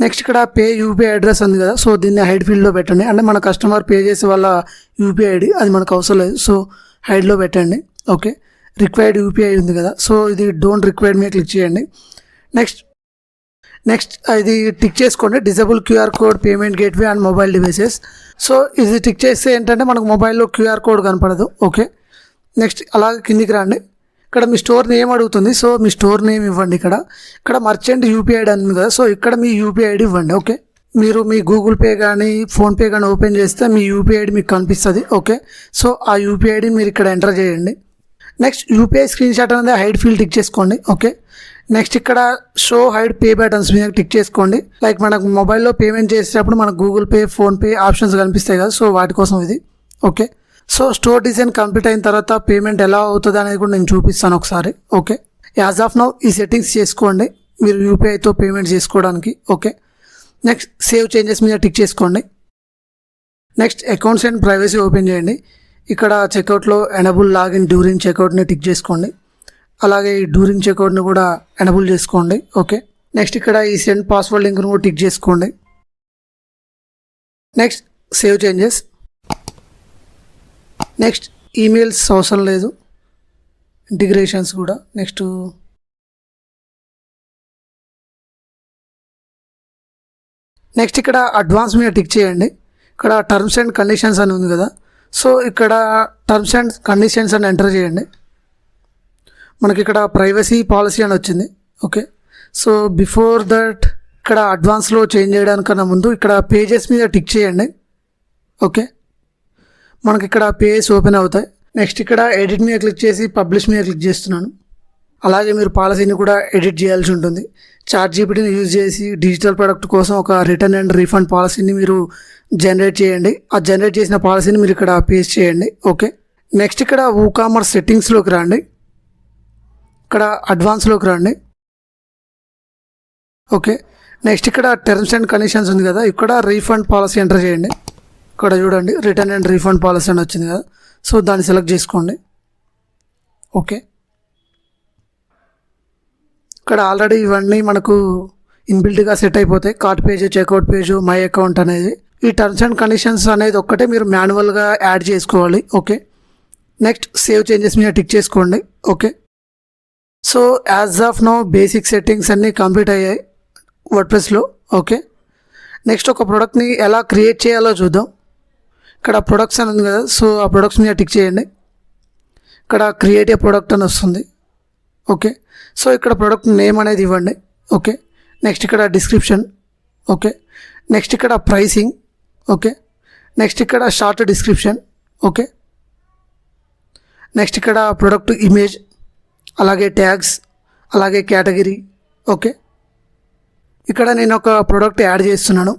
నెక్స్ట్ ఇక్కడ పే UPI అడ్రస్ ఉంది కదా, సో దీన్ని హైడ్ ఫీల్డ్లో పెట్టండి. అంటే మన కస్టమర్ పే చేసే వాళ్ళ UPI ID అది మనకు అవసరం లేదు, సో హైడ్లో పెట్టండి. ఓకే, రిక్వైర్డ్ UPI ఉంది కదా, సో ఇది డోంట్ రిక్వైర్డ్ మీద క్లిక్ చేయండి. నెక్స్ట్ ఇది టిక్ చేసుకోండి. Disable QR code payment gateway and mobile devices. So ఇది టిక్ చేస్తే ఏంటంటే మనకు మొబైల్లో QR కోడ్ కనపడదు. ఓకే, నెక్స్ట్ అలాగే కిందికి రండి. ఇక్కడ మీ స్టోర్ నేమ్ అడుగుతుంది, సో మీ స్టోర్ నేమ్ ఇవ్వండి. ఇక్కడ మర్చెంట్ UPI ID అని ఉంది కదా, సో ఇక్కడ మీ UPI ID ఇవ్వండి. ఓకే, మీరు మీ గూగుల్ పే కానీ ఫోన్పే కానీ ఓపెన్ చేస్తే మీ UPI ID మీకు కనిపిస్తుంది. ఓకే, సో ఆ UPI ID మీరు ఇక్కడ ఎంటర్ చేయండి. నెక్స్ట్ UPI స్క్రీన్ షాట్ అనేది హైడ్ ఫీల్డ్ టిక్ చేసుకోండి. ఓకే, నెక్స్ట్ ఇక్కడ షో హైడ్ పే బటన్స్ మీద టిక్ చేసుకోండి. లైక్ మనకు మొబైల్లో పేమెంట్ చేసేటప్పుడు మనకు గూగుల్ పే, ఫోన్పే ఆప్షన్స్ కనిపిస్తాయి కదా, సో వాటి కోసం ఇది. Okay, so store design complete అయిన తర్వాత పేమెంట్ ఎలా అవుతుంది అనేది కూడా నేను చూపిస్తాను ఒకసారి. ఓకే, యాజ్ ఆఫ్ నౌ ఈ సెట్టింగ్స్ చేసుకోండి మీరు యూపీఐతో పేమెంట్ చేసుకోవడానికి. ఓకే, నెక్స్ట్ సేవ్ చేంజెస్ మీద టిక్ చేసుకోండి. Next accounts and privacy open చేయండి. ఇక్కడ చెక్అవుట్లో ఎనబుల్ లాగిన్ డ్యూరింగ్ చెక్అవుట్ని టిక్ చేసుకోండి. అలాగే ఈ డ్యూరింగ్ చెక్అవుట్ని కూడా ఎనబుల్ చేసుకోండి. ఓకే, నెక్స్ట్ ఇక్కడ ఈ సెండ్ పాస్వర్డ్ లింక్ను కూడా టిక్ చేసుకోండి. Next save changes. Next emails అవసరం లేదు, ఇంటిగ్రేషన్స్ కూడా. నెక్స్ట్ ఇక్కడ అడ్వాన్స్ మీద టిక్ చేయండి. ఇక్కడ టర్మ్స్ అండ్ కండిషన్స్ అని ఉంది కదా, సో ఇక్కడ టర్మ్స్ అండ్ కండిషన్స్ అని ఎంటర్ చేయండి. మనకి ఇక్కడ ప్రైవసీ పాలసీ అని వచ్చింది. ఓకే, సో బిఫోర్ దట్ ఇక్కడ అడ్వాన్స్లో చేంజ్ చేయడానికన్నా ముందు ఇక్కడ పేజెస్ మీద టిక్ చేయండి. ఓకే, మనకి ఇక్కడ పేజెస్ ఓపెన్ అవుతాయి. నెక్స్ట్ ఇక్కడ ఎడిట్ మీద క్లిక్ చేసి పబ్లిష్ మీద క్లిక్ చేస్తున్నాను. అలాగే మీరు పాలసీని కూడా ఎడిట్ చేయాల్సి ఉంటుంది. ChatGPTని యూజ్ చేసి డిజిటల్ ప్రొడక్ట్ కోసం ఒక రిటర్న్ అండ్ రీఫండ్ పాలసీని మీరు జనరేట్ చేయండి. ఆ జనరేట్ చేసిన పాలసీని మీరు ఇక్కడ పేస్ట్ చేయండి. ఓకే, నెక్స్ట్ ఇక్కడ WooCommerce సెట్టింగ్స్లోకి రండి. ఇక్కడ అడ్వాన్స్లోకి రండి. ఓకే, నెక్స్ట్ ఇక్కడ టర్మ్స్ అండ్ కండిషన్స్ ఉంది కదా, ఇక్కడ రీఫండ్ పాలసీ ఎంటర్ చేయండి. ఇక్కడ చూడండి రిటర్న్ అండ్ రీఫండ్ పాలసీ అని వచ్చింది కదా, సో దాన్ని సెలెక్ట్ చేసుకోండి. ఓకే, ఇక్కడ ఆల్రెడీ ఇవన్నీ మనకు ఇన్బిల్ట్గా సెట్ అయిపోతాయి. Cart page, checkout page, my account అనేది. ఈ టర్మ్స్ అండ్ కండిషన్స్ అనేది ఒక్కటే మీరు మాన్యువల్గా యాడ్ చేసుకోవాలి. ఓకే, నెక్స్ట్ సేవ్ చేంజెస్ మీద టిక్ చేసుకోండి. Okay, so as of now basic settings అన్నీ కంప్లీట్ అయ్యాయి వర్డ్ప్రెస్లో. ఓకే, నెక్స్ట్ ఒక ప్రోడక్ట్ని ఎలా క్రియేట్ చేయాలో చూద్దాం. ఇక్కడ ప్రొడక్ట్స్ అని ఉంది కదా, సో ఆ ప్రొడక్ట్స్ మీద టిక్ చేయండి. ఇక్కడ క్రియేట్ ఏ ప్రోడక్ట్ అని వస్తుంది. ఓకే, సో ఇక్కడ ప్రోడక్ట్ నేమ్ అనేది ఇవ్వండి. ఓకే, నెక్స్ట్ ఇక్కడ డిస్క్రిప్షన్. ఓకే, నెక్స్ట్ ఇక్కడ ప్రైసింగ్. ఓకే, నెక్స్ట్ ఇక్కడ షార్ట్ డిస్క్రిప్షన్. ఓకే, నెక్స్ట్ ఇక్కడ ప్రోడక్ట్ ఇమేజ్, అలాగే ట్యాగ్స్, అలాగే కేటగిరీ. ఓకే, ఇక్కడ నేను ఒక ప్రోడక్ట్ యాడ్ చేస్తున్నాను.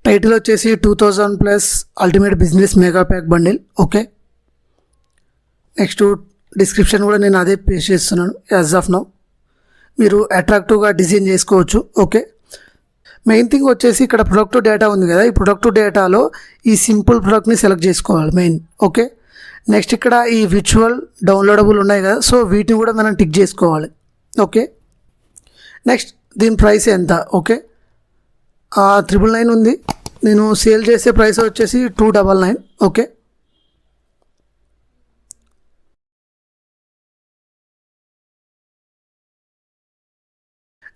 టైటిల్ వచ్చేసి 2000+ ultimate business mega pack bundle. Okay, next description కూడా నేను అదే పేస్ట్ చేస్తున్నాను. యాజ్ ఆఫ్ నౌ మీరు అట్రాక్టివ్గా డిజైన్ చేసుకోవచ్చు. ఓకే, మెయిన్ థింగ్ వచ్చేసి ఇక్కడ ప్రొడక్ట్ డేటా ఉంది కదా, ఈ ప్రొడక్ట్ డేటాలో ఈ సింపుల్ ప్రొడక్ట్ని సెలెక్ట్ చేసుకోవాలి మెయిన్. ఓకే, నెక్స్ట్ ఇక్కడ ఈ విర్చువల్ డౌన్లోడబుల్ ఉన్నాయి కదా, సో వీటిని కూడా మనం టిక్ చేసుకోవాలి. ఓకే, నెక్స్ట్ దీని ప్రైస్ ఎంత? ఓకే, 999 ఉంది. నేను సేల్ చేసే ప్రైస్ వచ్చేసి 299. ఓకే,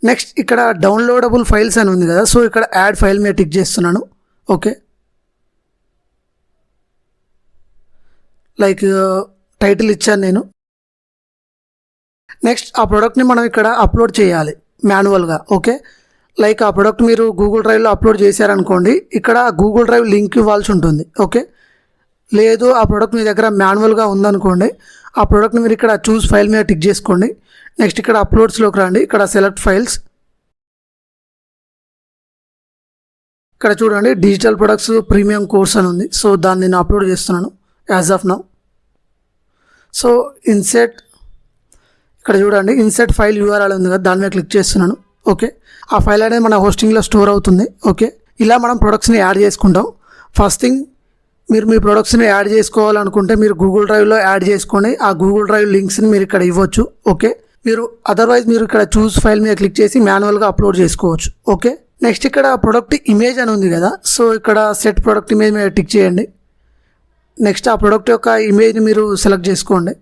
నెక్స్ట్ ఇక్కడ డౌన్లోడబుల్ ఫైల్స్ అని ఉంది కదా, సో ఇక్కడ యాడ్ ఫైల్ మీద టిక్ చేస్తున్నాను. ఓకే, లైక్ టైటిల్ ఇచ్చాను నేను. నెక్స్ట్ ఆ ప్రోడక్ట్ని మనం ఇక్కడ అప్లోడ్ చేయాలి మాన్యువల్గా. ఓకే, లైక్ ఆ ప్రోడక్ట్ మీరు గూగుల్ డ్రైవ్లో అప్లోడ్ చేశారనుకోండి, ఇక్కడ గూగుల్ డ్రైవ్ లింక్ ఇవ్వాల్సి ఉంటుంది. ఓకే, లేదు ఆ ప్రోడక్ట్ మీ దగ్గర మాన్యువల్గా ఉందనుకోండి, ఆ ప్రోడక్ట్ని మీరు ఇక్కడ చూస్ ఫైల్ మీద టిక్ చేసుకోండి. నెక్స్ట్ ఇక్కడ అప్లోడ్స్లోకి రండి. ఇక్కడ సెలెక్ట్ ఫైల్స్. ఇక్కడ చూడండి డిజిటల్ ప్రొడక్ట్స్ ప్రీమియం కోర్స్ అని ఉంది, సో దాన్ని నేను అప్లోడ్ చేస్తున్నాను as of now. So INCET, ఇక్కడ చూడండి ఇన్సెట్ ఫైల్ URL ఉంది కదా, దాని మీద క్లిక్ చేస్తున్నాను. ఓకే, ఆ ఫైల్ అనేది మన హోస్టింగ్లో స్టోర్ అవుతుంది. ఓకే, ఇలా మనం ప్రొడక్ట్స్ని యాడ్ చేసుకుంటాం. ఫస్ట్ థింగ్, మీరు మీ ప్రొడక్ట్స్ని యాడ్ చేసుకోవాలనుకుంటే మీరు గూగుల్ డ్రైవ్లో యాడ్ చేసుకొని ఆ గూగుల్ డ్రైవ్ లింక్స్ని మీరు ఇక్కడ ఇవ్వచ్చు. ఓకే, మీరు అదర్వైజ్ మీరు ఇక్కడ చూస్ ఫైల్ మీద క్లిక్ చేసి మాన్యువల్గా అప్లోడ్ చేసుకోవచ్చు. ఓకే, నెక్స్ట్ ఇక్కడ ప్రొడక్ట్ ఇమేజ్ అని ఉంది కదా, సో ఇక్కడ సెట్ ప్రొడక్ట్ ఇమేజ్ మీద టిక్ చేయండి. నెక్స్ట్ ఆ ప్రొడక్ట్ యొక్క ఇమేజ్ని మీరు సెలెక్ట్ చేసుకోండి.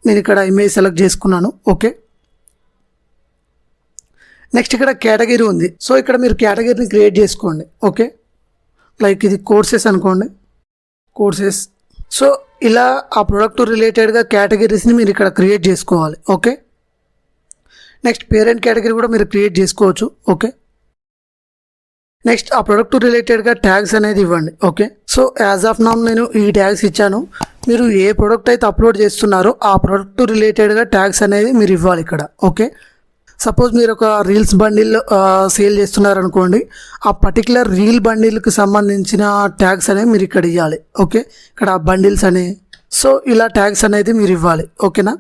నేను ఇక్కడ ఇమేజ్ సెలెక్ట్ చేసుకున్నాను. ఓకే, నెక్స్ట్ ఇక్కడ కేటగిరీ ఉంది, సో ఇక్కడ మీరు కేటగిరీని క్రియేట్ చేసుకోండి. ఓకే, లైక్ ఇది కోర్సెస్ అనుకోండి, కోర్సెస్. సో ఇలా ఆ ప్రోడక్ట్ రిలేటెడ్గా కేటగిరీస్ని మీరు ఇక్కడ క్రియేట్ చేసుకోవాలి. ఓకే, నెక్స్ట్ పేరెంట్ కేటగిరీ కూడా మీరు క్రియేట్ చేసుకోవచ్చు. ఓకే, నెక్స్ట్ ఆ ప్రోడక్ట్ రిలేటెడ్గా ట్యాగ్స్ అనేది ఇవ్వండి. Okay, so as of now నేను ఈ ట్యాగ్స్ ఇచ్చాను. మీరు ఏ ప్రోడక్ట్ అయితే అప్లోడ్ చేస్తున్నారో ఆ ప్రోడక్ట్ రిలేటెడ్గా ట్యాగ్స్ అనేది మీరు ఇవ్వాలి ఇక్కడ. ఓకే, సపోజ్ మీరు ఒక రీల్స్ బండిల్ సేల్ చేస్తున్నారనుకోండి, ఆ పర్టికులర్ రీల్ బండిల్కి సంబంధించిన ట్యాగ్స్ అనేవి మీరు ఇక్కడ ఇవ్వాలి. ఓకే, ఇక్కడ బండిల్స్ అని, సో ఇలా ట్యాగ్స్ అనేది మీరు ఇవ్వాలి. ఓకేనా.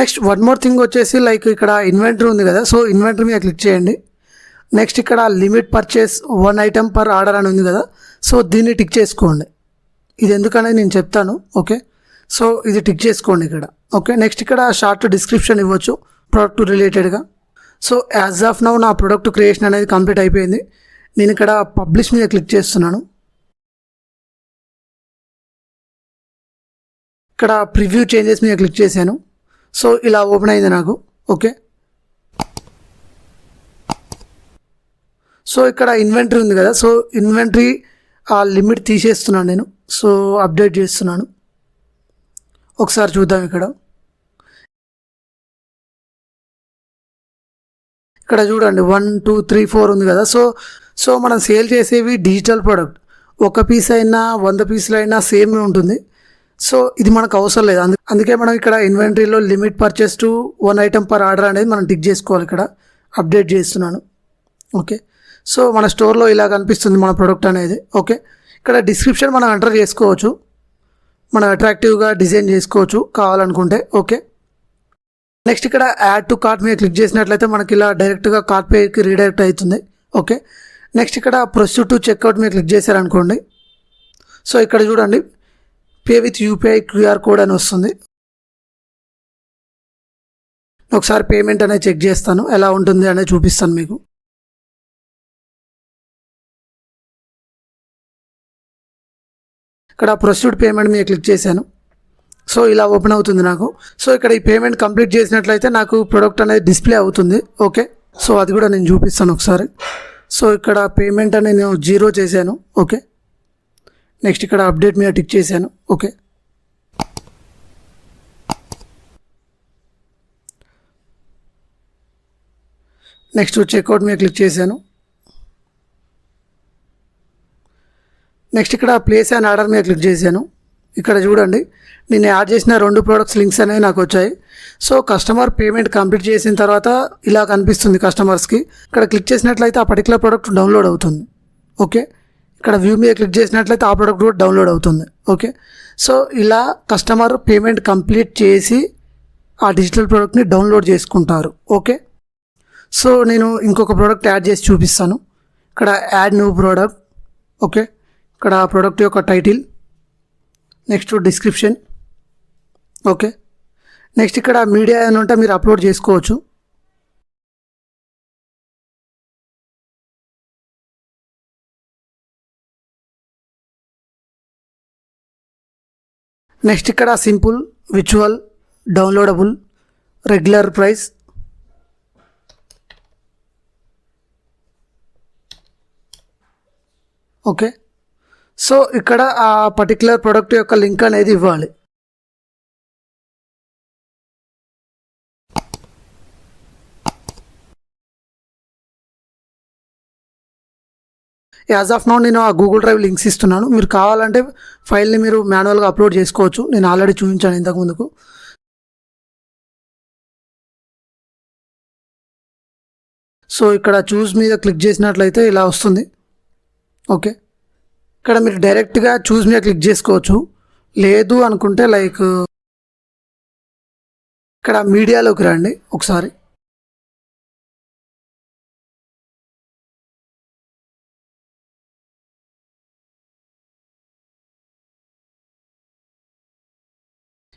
నెక్స్ట్ వన్ మోర్ థింగ్ వచ్చేసి లైక్ ఇక్కడ ఇన్వెంటరీ ఉంది కదా, సో ఇన్వెంటరీ మీద క్లిక్ చేయండి. నెక్స్ట్ ఇక్కడ limit purchase 1 item per order అని ఉంది కదా, సో దీన్ని టిక్ చేసుకోండి. ఇది ఎందుకనేది నేను చెప్తాను. ఓకే, సో ఇది టిక్ చేసుకోండి ఇక్కడ. ఓకే, నెక్స్ట్ ఇక్కడ షార్ట్ డిస్క్రిప్షన్ ఇవ్వచ్చు ప్రోడక్ట్ రిలేటెడ్గా. సో యాజ్ ఆఫ్ నౌ నా ప్రోడక్ట్ క్రియేషన్ అనేది కంప్లీట్ అయిపోయింది. నేను ఇక్కడ పబ్లిష్ మీద క్లిక్ చేస్తున్నాను. ఇక్కడ ప్రివ్యూ చేంజెస్ మీద క్లిక్ చేశాను. సో ఇలా ఓపెన్ అయింది నాకు. ఓకే, సో ఇక్కడ ఇన్వెంటరీ ఉంది కదా, సో ఇన్వెంటరీ ఆ లిమిట్ తీసేస్తున్నాను నేను. సో అప్డేట్ చేస్తున్నాను. ఒకసారి చూద్దాం. ఇక్కడ చూడండి 1 2 3 4 ఉంది కదా, సో మనం సేల్ చేసేవి డిజిటల్ ప్రోడక్ట్. ఒక పీస్ అయినా 100 పీసులు అయినా సేమ్ ఉంటుంది. సో ఇది మనకు అవసరం లేదు. అందుకే మనం ఇక్కడ ఇన్వెంటరీలో limit purchase to 1 item per order అనేది మనం టిక్ చేసుకోవాలి. ఇక్కడ అప్డేట్ చేస్తున్నాను. ఓకే, సో మన స్టోర్లో ఇలా కనిపిస్తుంది మన ప్రోడక్ట్ అనేది. ఓకే, ఇక్కడ డిస్క్రిప్షన్ మనం ఎంటర్ చేసుకోవచ్చు, మనం అట్రాక్టివ్గా డిజైన్ చేసుకోవచ్చు కావాలనుకుంటే. ఓకే, నెక్స్ట్ ఇక్కడ యాడ్ టు కార్ట్ మీద క్లిక్ చేసినట్లయితే మనకి ఇలా డైరెక్ట్గా కార్ట్ పేజ్కి రీడైరెక్ట్ అవుతుంది. ఓకే, నెక్స్ట్ ఇక్కడ ప్రొసీడ్ టు చెక్అవుట్ మీద క్లిక్ చేశారనుకోండి, సో ఇక్కడ చూడండి pay with UPI QR code అని వస్తుంది. ఒకసారి పేమెంట్ అనేది చెక్ చేస్తాను, ఎలా ఉంటుంది అనేది చూపిస్తాను మీకు. ఇక్కడ ప్రొసీడ్ పేమెంట్ మీద క్లిక్ చేశాను. సో ఇలా ఓపెన్ అవుతుంది నాకు. సో ఇక్కడ ఈ పేమెంట్ కంప్లీట్ చేసినట్లయితే నాకు ప్రోడక్ట్ అనేది డిస్ప్లే అవుతుంది. ఓకే, సో అది కూడా నేను చూపిస్తాను ఒకసారి. సో ఇక్కడ పేమెంట్ అనేది నేను 0 చేశాను. ఓకే, నెక్స్ట్ ఇక్కడ అప్డేట్ మీద టిక్ చేశాను. ఓకే, నెక్స్ట్ చెక్అవుట్ మీద క్లిక్ చేశాను. నెక్స్ట్ ఇక్కడ ప్లేస్ అండ్ ఆర్డర్ మీద క్లిక్ చేశాను. ఇక్కడ చూడండి నేను యాడ్ చేసిన 2 ప్రోడక్ట్స్ లింక్స్ అనేవి నాకు వచ్చాయి. సో కస్టమర్ పేమెంట్ కంప్లీట్ చేసిన తర్వాత ఇలా కనిపిస్తుంది కస్టమర్స్కి. ఇక్కడ క్లిక్ చేసినట్లయితే ఆ పర్టికులర్ ప్రోడక్ట్ డౌన్లోడ్ అవుతుంది. ఓకే, ఇక్కడ వ్యూ మీద క్లిక్ చేసినట్లయితే ఆ ప్రోడక్ట్ కూడా డౌన్లోడ్ అవుతుంది. ఓకే, సో ఇలా కస్టమర్ పేమెంట్ కంప్లీట్ చేసి ఆ డిజిటల్ ప్రోడక్ట్ని డౌన్లోడ్ చేసుకుంటారు. ఓకే, సో నేను ఇంకొక ప్రోడక్ట్ యాడ్ చేసి చూపిస్తాను. ఇక్కడ యాడ్ న్యూ ప్రోడక్ట్. ఓకే, ఇక్కడ ప్రోడక్ట్ యొక్క title, next description. Okay, next ఇక్కడ మీడియా అని ఉంటే మీరు అప్లోడ్ చేసుకోవచ్చు. నెక్స్ట్ ఇక్కడ simple, visual, downloadable, regular price. Okay, so ఇక్కడ ఆ పర్టికులర్ ప్రోడక్ట్ యొక్క లింక్ అనేది ఇవ్వాలి. యాజ్ ఆఫ్ నౌ నేను ఆ గూగుల్ డ్రైవ్ లింక్స్ ఇస్తున్నాను. మీరు కావాలంటే ఫైల్ని మీరు మాన్యువల్గా అప్లోడ్ చేసుకోవచ్చు. నేను ఆల్రెడీ చూపించాను ఇంతకుముందుకు. సో ఇక్కడ చూస్ మీద క్లిక్ చేసినట్లయితే ఇలా వస్తుంది. ఓకే, ఇక్కడ మీరు డైరెక్ట్గా చూస్ మీద క్లిక్ చేసుకోవచ్చు. లేదు అనుకుంటే లైక్ ఇక్కడ మీడియాలోకి రండి ఒకసారి.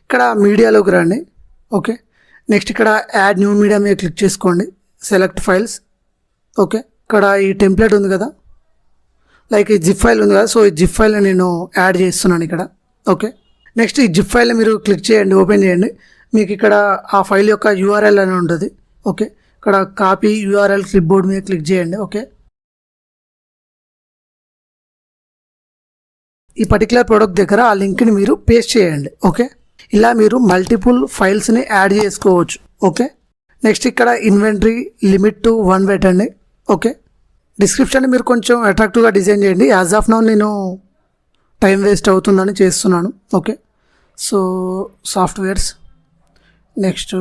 ఇక్కడ మీడియాలోకి రండి. ఓకే, నెక్స్ట్ ఇక్కడ యాడ్ న్యూ మీడియా మీద క్లిక్ చేసుకోండి. Select files. ఓకే, ఇక్కడ ఈ టెంప్లెట్ ఉంది కదా, లైక్ ఈ జిప్ ఫైల్ ఉంది కదా, సో ఈ జిప్ ఫైల్ని నేను యాడ్ చేస్తున్నాను ఇక్కడ. ఓకే, నెక్స్ట్ ఈ జిప్ ఫైల్ని మీరు క్లిక్ చేయండి, ఓపెన్ చేయండి. మీకు ఇక్కడ ఆ ఫైల్ యొక్క యూఆర్ఎల్ అని ఉంటుంది. ఓకే, ఇక్కడ కాపీ యూఆర్ఎల్ క్లిప్ బోర్డ్ మీద క్లిక్ చేయండి. ఓకే, ఈ పర్టికులర్ ప్రోడక్ట్ దగ్గర ఆ లింక్ని మీరు పేస్ట్ చేయండి. ఓకే, ఇలా మీరు మల్టిపుల్ ఫైల్స్ని యాడ్ చేసుకోవచ్చు. ఓకే, నెక్స్ట్ ఇక్కడ ఇన్వెంటరీ లిమిట్ టు 1 పెట్టండి. ఓకే, డిస్క్రిప్షన్ మీరు కొంచెం అట్రాక్టివ్గా డిజైన్ చేయండి. యాజ్ ఆఫ్ నౌ నేను టైం వేస్ట్ అవుతుందని చేస్తున్నాను. ఓకే, సో సాఫ్ట్వేర్స్, నెక్స్ట్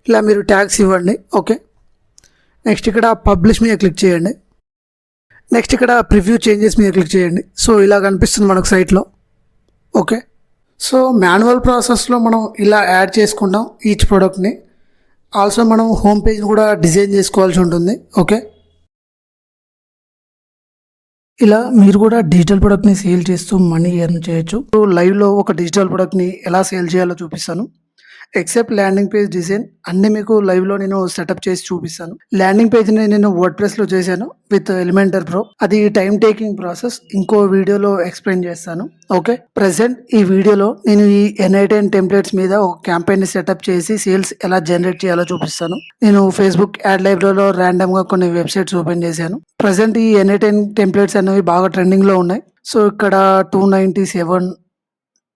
ఇలా మీరు ట్యాగ్స్ ఇవ్వండి. ఓకే. నెక్స్ట్ ఇక్కడ పబ్లిష్ మీద క్లిక్ చేయండి. నెక్స్ట్ ఇక్కడ ప్రివ్యూ చేంజెస్ మీద క్లిక్ చేయండి. సో ఇలా కనిపిస్తుంది మనకు సైట్లో. ఓకే. సో మాన్యువల్ ప్రాసెస్లో మనం ఇలా యాడ్ చేసుకుంటాం ఈచ్ ప్రోడక్ట్ని. ఆల్సో మనం హోమ్ పేజ్ కూడా డిజైన్ చేసుకోవాల్సి ఉంటుంది. ఓకే. ఇలా మీరు కూడా డిజిటల్ ప్రోడక్ట్ని సేల్ చేస్తూ మనీ ఎర్న్ చేయొచ్చు. లైవ్లో ఒక డిజిటల్ ప్రోడక్ట్ని ఎలా సేల్ చేయాలో చూపిస్తాను. ఎక్సెప్ట్ ల్యాండింగ్ పేజ్ డిజైన్ అన్నీ మీకు లైవ్లో నేను సెటప్ చేసి చూపిస్తాను. ల్యాండింగ్ పేజ్ని నేను వర్డ్‌ప్రెస్‌లో చేశాను విత్ ఎలిమెంటర్ ప్రో. అది టైమ్ టేకింగ్ ప్రాసెస్. ఇంకో వీడియోలో ఎక్స్‌ప్లెయిన్ చేస్తాను. ఓకే. ప్రెజెంట్ ఈ వీడియోలో నేను ఈ N8N టెంప్లెట్స్ మీద ఒక క్యాంపెయిన్‌ని సెటప్ చేసి సేల్స్ ఎలా జనరేట్ చేయాలో చూపిస్తాను. నేను ఫేస్‌బుక్ యాడ్ లైబ్రరీలో ర్యాండమ్‌గా కొన్ని వెబ్‌సైట్స్ ఓపెన్ చేశాను. ప్రెజెంట్ ఈ N8N టెంప్లెట్స్ అనేవి బాగా ట్రెండింగ్‌లో ఉన్నాయి. సో ఇక్కడ 297,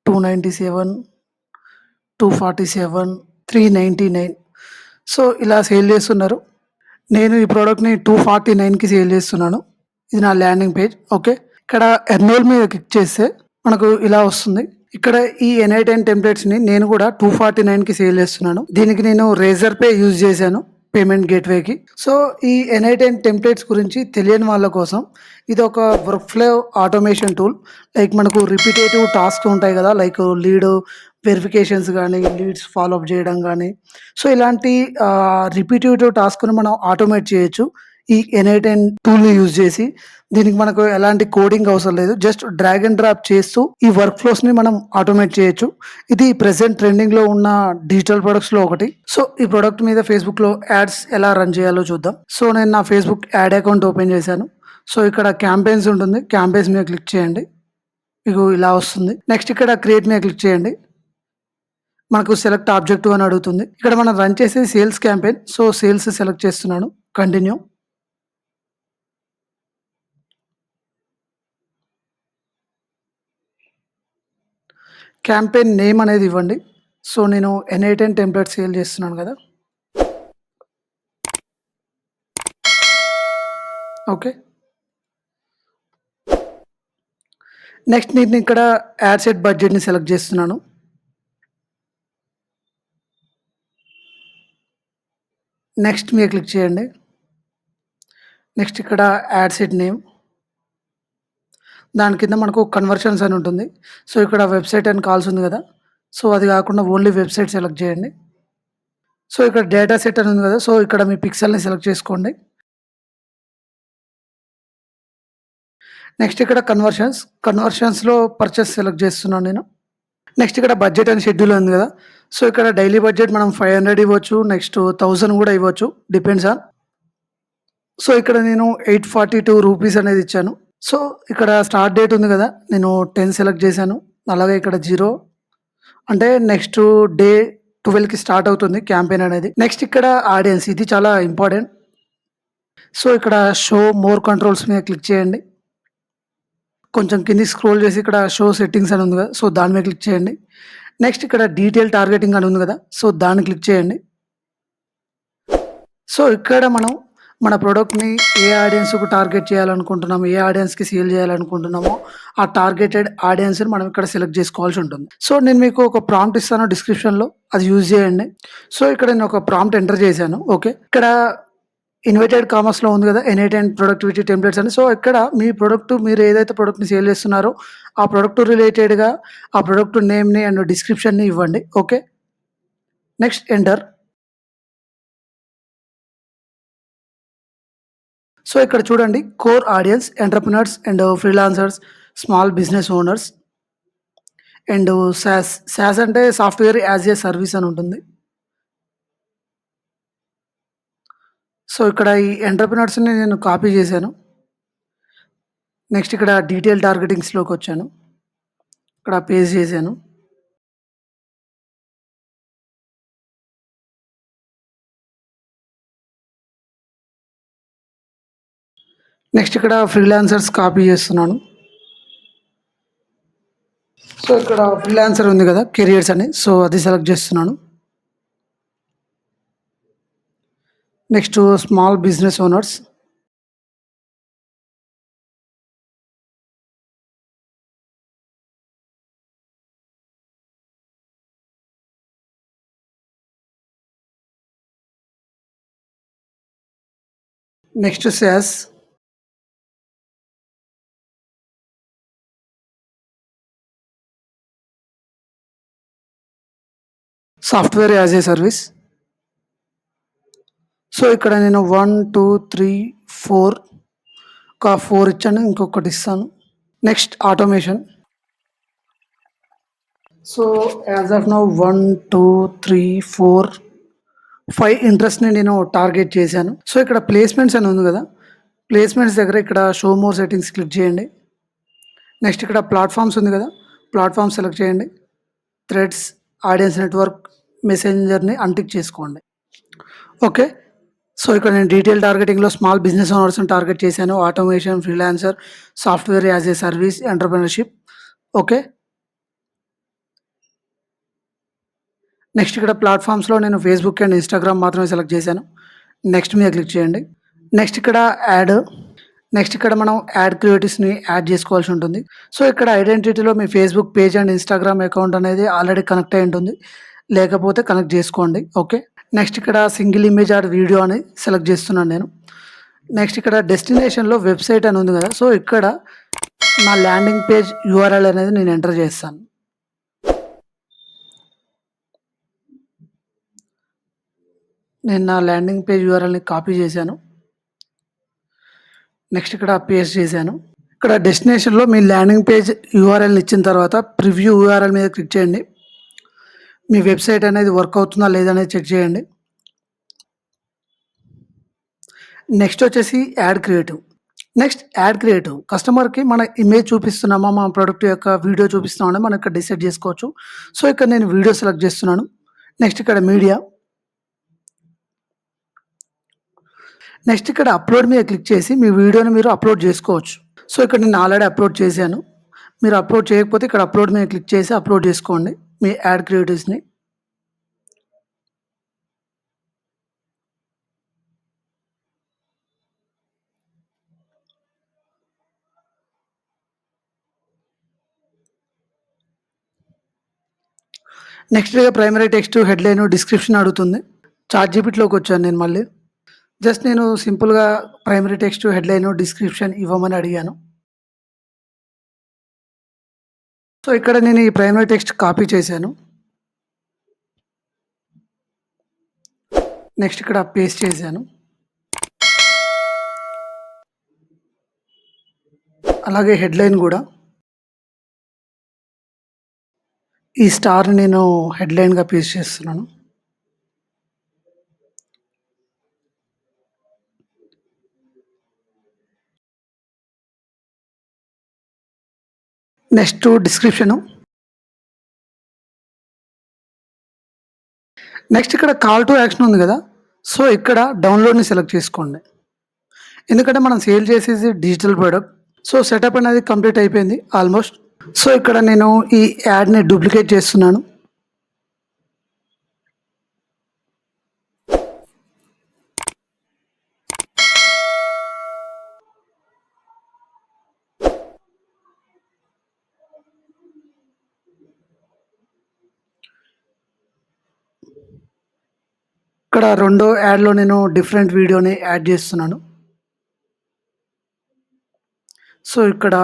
297, 247, 399. సో ఇలా సేల్ చేస్తున్నారు. నేను ఈ ప్రోడక్ట్‌ని 249కి సేల్ చేస్తున్నాను. ఇది నా ల్యాండింగ్ పేజ్. ఓకే. ఇక్కడ ఎర్నోల్ మీద క్లిక్ చేస్తే మనకు ఇలా వస్తుంది. ఇక్కడ ఈ N8N టెంప్లెట్స్‌ని నేను కూడా 249కి సేల్ చేస్తున్నాను. దీనికి నేను రేజర్ పే యూజ్ చేశాను పేమెంట్ గేట్‌వేకి. సో ఈ N8N టెంప్లెట్స్ గురించి తెలియని వాళ్ళ కోసం ఇది ఒక work flow automation tool. Like మనకు రిపిటేటివ్ టాస్క్స్ ఉంటాయి కదా! లైక్ లీడ్ వెరిఫికేషన్స్ గానీ, లీడ్స్ ఫాలో అప్ చేయడం గానీ, సో ఇలాంటి రిపిటేటివ్ టాస్క్‌ని మనం ఆటోమేట్ చేయొచ్చు. ఈ N8N టూల్‌ని యూజ్ చేసి. దీనికి మనకు ఎలాంటి కోడింగ్ అవసరం లేదు. జస్ట్ డ్రాగ్ అండ్ డ్రాప్ చేస్తూ ఈ వర్క్ ఫ్లోస్‌ని మనం ఆటోమేట్ చేయొచ్చు. ఇది ప్రెజెంట్ ట్రెండింగ్‌లో ఉన్న డిజిటల్ ప్రొడక్ట్స్‌లో ఒకటి. సో ఈ ప్రొడక్ట్ మీద ఫేస్‌బుక్‌లో యాడ్స్ ఎలా రన్ చేయాలో చూద్దాం. సో నేను నా ఫేస్‌బుక్ యాడ్ అకౌంట్ ఓపెన్ చేశాను. సో ఇక్కడ క్యాంపెయిన్స్ ఉంటుంది. క్యాంపెయిన్స్ మీద క్లిక్ చేయండి. మీకు ఇలా వస్తుంది. నెక్స్ట్ ఇక్కడ క్రియేట్ మీద క్లిక్ చేయండి. మనకు సెలెక్ట్ ఆబ్జెక్టివ్ అని అడుగుతుంది. ఇక్కడ మనం రన్ చేసేది sales campaign. So sales select చేస్తున్నాను. కంటిన్యూ. క్యాంపెయిన్ నేమ్ అనేది ఇవ్వండి. సో నేను N8N టెంప్లెట్ సేల్ చేస్తున్నాను కదా! ఓకే. నెక్స్ట్ నేను ఇక్కడ యాడ్ సెట్ బడ్జెట్‌ని సెలెక్ట్ చేస్తున్నాను. నెక్స్ట్ మీద క్లిక్ చేయండి. నెక్స్ట్ ఇక్కడ యాడ్ సెట్ నేమ్. దాని కింద మనకు కన్వర్షన్స్ అని ఉంటుంది. సో ఇక్కడ వెబ్‌సైట్ అని కాల్స్ ఉంది కదా! సో అది కాకుండా ఓన్లీ వెబ్‌సైట్ సెలెక్ట్ చేయండి. సో ఇక్కడ డేటా సెట్ అని ఉంది కదా! సో ఇక్కడ మీ పిక్సెల్‌ని సెలెక్ట్ చేసుకోండి. నెక్స్ట్ ఇక్కడ కన్వర్షన్స్‌లో పర్చేస్ సెలెక్ట్ చేస్తున్నాను నేను. నెక్స్ట్ ఇక్కడ బడ్జెట్ అండ్ షెడ్యూల్ ఉంది కదా! సో ఇక్కడ డైలీ బడ్జెట్ మనం 500 ఇవ్వచ్చు. నెక్స్ట్ 1000 కూడా ఇవ్వచ్చు. Depends on. సో ఇక్కడ నేను 842 రూపీస్ అనేది ఇచ్చాను. సో ఇక్కడ స్టార్ట్ డేట్ ఉంది కదా! నేను 10 సెలెక్ట్ చేశాను. అలాగే ఇక్కడ 0 అంటే నెక్స్ట్ డే 12కి స్టార్ట్ అవుతుంది క్యాంపెయిన్ అనేది. నెక్స్ట్ ఇక్కడ ఆడియన్స్ ఇది చాలా ఇంపార్టెంట్. సో ఇక్కడ షో మోర్ కంట్రోల్స్ మీద క్లిక్ చేయండి. కొంచెం కిందికి స్క్రోల్ చేసి ఇక్కడ షో సెట్టింగ్స్ అని ఉంది కదా! సో దాని మీద క్లిక్ చేయండి. నెక్స్ట్ ఇక్కడ డీటెయిల్ టార్గెటింగ్ అని ఉంది కదా! సో దాన్ని క్లిక్ చేయండి. సో ఇక్కడ మనం మన ప్రొడక్ట్‌ని ఏ ఆడియన్స్‌కి టార్గెట్ చేయాలనుకుంటున్నామో, ఏ ఆడియన్స్‌కి సేల్ చేయాలనుకుంటున్నామో, ఆ టార్గెటెడ్ ఆడియన్స్‌ని మనం ఇక్కడ సెలెక్ట్ చేసుకోవాల్సి ఉంటుంది. సో నేను మీకు ఒక ప్రాంప్ట్ ఇస్తాను డిస్క్రిప్షన్‌లో అది యూజ్ చేయండి. సో ఇక్కడ నేను ఒక ప్రాంప్ట్ ఎంటర్ చేశాను. ఓకే. ఇక్కడ ఇన్వర్టెడ్ కామర్స్‌లో ఉంది కదా! N8N ప్రొడక్టివిటీ టెంప్లెట్స్ అని. సో ఇక్కడ మీ ప్రొడక్ట్ మీరు ఏదైతే ప్రొడక్ట్‌ని సేల్ చేస్తున్నారో ఆ ప్రొడక్ట్ రిలేటెడ్‌గా ఆ ప్రొడక్ట్ నేమ్‌ని అండ్ డిస్క్రిప్షన్‌ని ఇవ్వండి. ఓకే. Next enter. సో ఇక్కడ చూడండి core audience entrepreneurs and freelancers, small business owners and sauce. Sauce అంటే సాఫ్ట్‌వేర్ యాస్ ఎ సర్వీస్ అని ఉంటుంది. సో ఇక్కడ ఈ ఎంటర్‌ప్రెన్యూర్స్‌ని నేను కాపీ చేశాను. నెక్స్ట్ ఇక్కడ డీటెయిల్ టార్గెటింగ్స్‌లోకొచ్చాను. ఇక్కడ పేస్ట్ చేశాను. నెక్స్ట్ ఇక్కడ ఫ్రీలాన్సర్స్ కాపీ చేస్తున్నాను. సో ఇక్కడ ఫ్రీలాన్సర్ ఉంది కదా! కెరియర్స్ అని. సో అది సెలెక్ట్ చేస్తున్నాను. Next small business owners. Next SaaS, software as a service. So ఇక్కడ నేను 1 2 3 4 ఒక 4 ఇచ్చాను, ఇంకొకటి ఇస్తాను. Next automation. So as of now 1 2 3 4 5 ఇంట్రెస్ట్ని నేను టార్గెట్ చేశాను. సో ఇక్కడ ప్లేస్మెంట్స్ అని ఉంది కదా, ప్లేస్మెంట్స్ దగ్గర ఇక్కడ షో మోర్ సెట్టింగ్స్ క్లిక్ చేయండి. నెక్స్ట్ ఇక్కడ ప్లాట్ఫామ్స్ ఉంది కదా, ప్లాట్ఫామ్ సెలెక్ట్ చేయండి. థ్రెడ్స్, ఆడియన్స్ నెట్వర్క్, మెసెంజర్ని అన్టిక్ చేసుకోండి. ఓకే, సో ఇక్కడ నేను డీటెయిల్ టార్గెటింగ్లో స్మాల్ బిజినెస్ ఓనర్స్ని టార్గెట్ చేశాను. Automation, freelancer, software as a service, entrepreneurship. Okay, next ఇక్కడ ప్లాట్ఫామ్స్లో నేను ఫేస్బుక్ అండ్ ఇన్స్టాగ్రామ్ మాత్రమే సెలెక్ట్ చేశాను. నెక్స్ట్ మీద క్లిక్ చేయండి. నెక్స్ట్ ఇక్కడ యాడ్. నెక్స్ట్ ఇక్కడ మనం యాడ్ క్రియేటివ్స్ని యాడ్ చేసుకోవాల్సి ఉంటుంది. సో ఇక్కడ ఐడెంటిటీలో మీ Facebook page and Instagram account అనేది ఆల్రెడీ కనెక్ట్ అయి ఉంటుంది, లేకపోతే కనెక్ట్ చేసుకోండి. ఓకే, నెక్స్ట్ ఇక్కడ సింగిల్ ఇమేజ్ ఆర్ వీడియో అని సెలెక్ట్ చేస్తున్నాను నేను. నెక్స్ట్ ఇక్కడ డెస్టినేషన్లో వెబ్సైట్ అని ఉంది కదా, సో ఇక్కడ నా ల్యాండింగ్ పేజ్ URL అనేది నేను ఎంటర్ చేస్తాను. నేను నా ల్యాండింగ్ పేజ్ URLని కాపీ చేశాను. నెక్స్ట్ ఇక్కడ పేస్ట్ చేశాను. ఇక్కడ డెస్టినేషన్లో మీ ల్యాండింగ్ పేజ్ URLని ఇచ్చిన తర్వాత ప్రివ్యూ URL మీద క్లిక్ చేయండి. మీ వెబ్సైట్ అనేది వర్క్ అవుతుందా లేదా అనేది చెక్ చేయండి. నెక్స్ట్ వచ్చేసి add creative. Next add creative కస్టమర్కి మన ఇమేజ్ చూపిస్తున్నామా, మా ప్రోడక్ట్ యొక్క వీడియో చూపిస్తున్నామని మనం ఇక్కడ డిసైడ్ చేసుకోవచ్చు. సో ఇక్కడ నేను వీడియో సెలెక్ట్ చేస్తున్నాను. నెక్స్ట్ ఇక్కడ మీడియా. నెక్స్ట్ ఇక్కడ అప్లోడ్ మీద క్లిక్ చేసి మీ వీడియోని మీరు అప్లోడ్ చేసుకోవచ్చు. సో ఇక్కడ నేను ఆల్రెడీ అప్లోడ్ చేశాను. మీరు అప్లోడ్ చేయకపోతే ఇక్కడ అప్లోడ్ మీద క్లిక్ చేసి అప్లోడ్ చేసుకోండి మీ యాడ్ క్రియేటివ్స్ని. Next primary text, headline, description అడుగుతుంది. చాట్‌జీపీటీలోకి వచ్చాను నేను మళ్ళీ. జస్ట్ నేను సింపుల్గా ప్రైమరీ టెక్స్ట్, హెడ్లైన్, డిస్క్రిప్షన్ ఇవ్వమని అడిగాను. సో ఇక్కడ నేను ఈ ప్రైమరీ టెక్స్ట్ కాపీ చేశాను. నెక్స్ట్ ఇక్కడ పేస్ట్ చేశాను. అలాగే హెడ్లైన్ కూడా ఈ స్టార్ నేను హెడ్లైన్గా పేస్ట్ చేస్తున్నాను. Next description. నెక్స్ట్ ఇక్కడ కాల్ టు యాక్షన్ ఉంది కదా, సో ఇక్కడ డౌన్లోడ్ని సెలెక్ట్ చేసుకోండి. ఎందుకంటే మనం సేల్ చేసేది డిజిటల్ ప్రోడక్ట్. సో సెటప్ అనేది కంప్లీట్ అయిపోయింది ఆల్మోస్ట్. సో ఇక్కడ నేను ఈ యాడ్ని డూప్లికేట్ చేస్తున్నాను. ఇక్కడ రెండో యాడ్లో నేను డిఫరెంట్ వీడియోని యాడ్ చేస్తున్నాను. సో ఇక్కడ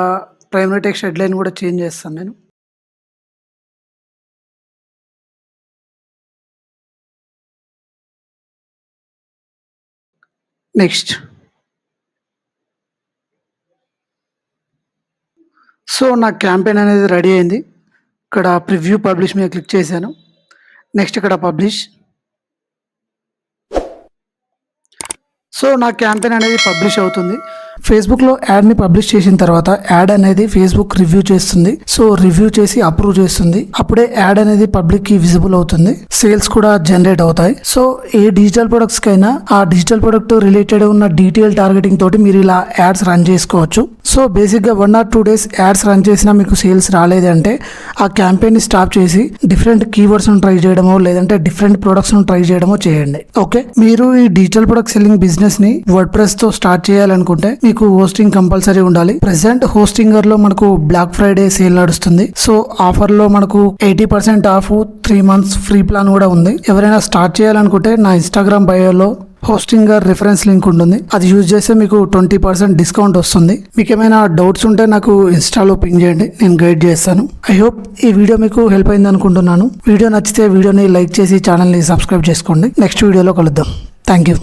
ప్రైమరీ టెక్స్ట్ హెడ్లైన్ కూడా చేంజ్ చేస్తాను నేను. నెక్స్ట్. సో నా క్యాంపెయిన్ అనేది రెడీ అయింది. ఇక్కడ ప్రివ్యూ పబ్లిష్ మీద క్లిక్ చేశాను. నెక్స్ట్ ఇక్కడ పబ్లిష్. సో నా క్యాంపెయిన్ అనేది పబ్లిష్ అవుతుంది. ఫేస్బుక్లో యాడ్ని పబ్లిష్ చేసిన తర్వాత యాడ్ అనేది ఫేస్బుక్ రివ్యూ చేస్తుంది. సో రివ్యూ చేసి అప్రూవ్ చేస్తుంది. అప్పుడే యాడ్ అనేది పబ్లిక్కి విజిబుల్ అవుతుంది. సేల్స్ కూడా జనరేట్ అవుతాయి. సో ఏ డిజిటల్ ప్రొడక్ట్స్కైనా ఆ డిజిటల్ ప్రొడక్ట్ రిలేటెడ్ ఉన్న డీటెయిల్ టార్గెటింగ్ తోటి మీరు ఇలా యాడ్స్ రన్ చేసుకోవచ్చు. సో బేసిక్గా 1 or 2 days యాడ్స్ రన్ చేసినా మీకు సేల్స్ రాలేదంటే ఆ క్యాంపెయిన్ని స్టాప్ చేసి డిఫరెంట్ కీవర్డ్స్ను ట్రై చేయడమో లేదంటే డిఫరెంట్ ప్రొడక్ట్స్ను ట్రై చేయడమో చేయండి. ఓకే, మీరు ఈ డిజిటల్ ప్రొడక్ట్ సెల్లింగ్ బిజినెస్ని వర్డ్ప్రెస్తో స్టార్ట్ చేయాలనుకుంటే మీకు హోస్టింగ్ కంపల్సరీ ఉండాలి. ప్రెసెంట్ హోస్టింగర్ లో మనకు బ్లాక్ ఫ్రైడే సేల్ నడుస్తుంది. సో ఆఫర్ లో మనకు 80% ఆఫ్ 3 months ఫ్రీ ప్లాన్ కూడా ఉంది. ఎవరైనా స్టార్ట్ చేయాలనుకుంటే నా ఇన్స్టాగ్రామ్ బయోలో హోస్టింగ్ రిఫరెన్స్ లింక్ ఉంటుంది. అది యూజ్ చేస్తే మీకు 20% డిస్కౌంట్ వస్తుంది. మీకు ఏమైనా డౌట్స్ ఉంటే నాకు ఇన్స్టాలో పింగ్ చేయండి, నేను గైడ్ చేస్తాను. ఐ హోప్ ఈ వీడియో మీకు హెల్ప్ అయింది అనుకుంటున్నాను. వీడియో నచ్చితే వీడియోని లైక్ చేసి ఛానల్ని సబ్స్క్రైబ్ చేసుకోండి. నెక్స్ట్ వీడియోలో కలుద్దాం. Thank you.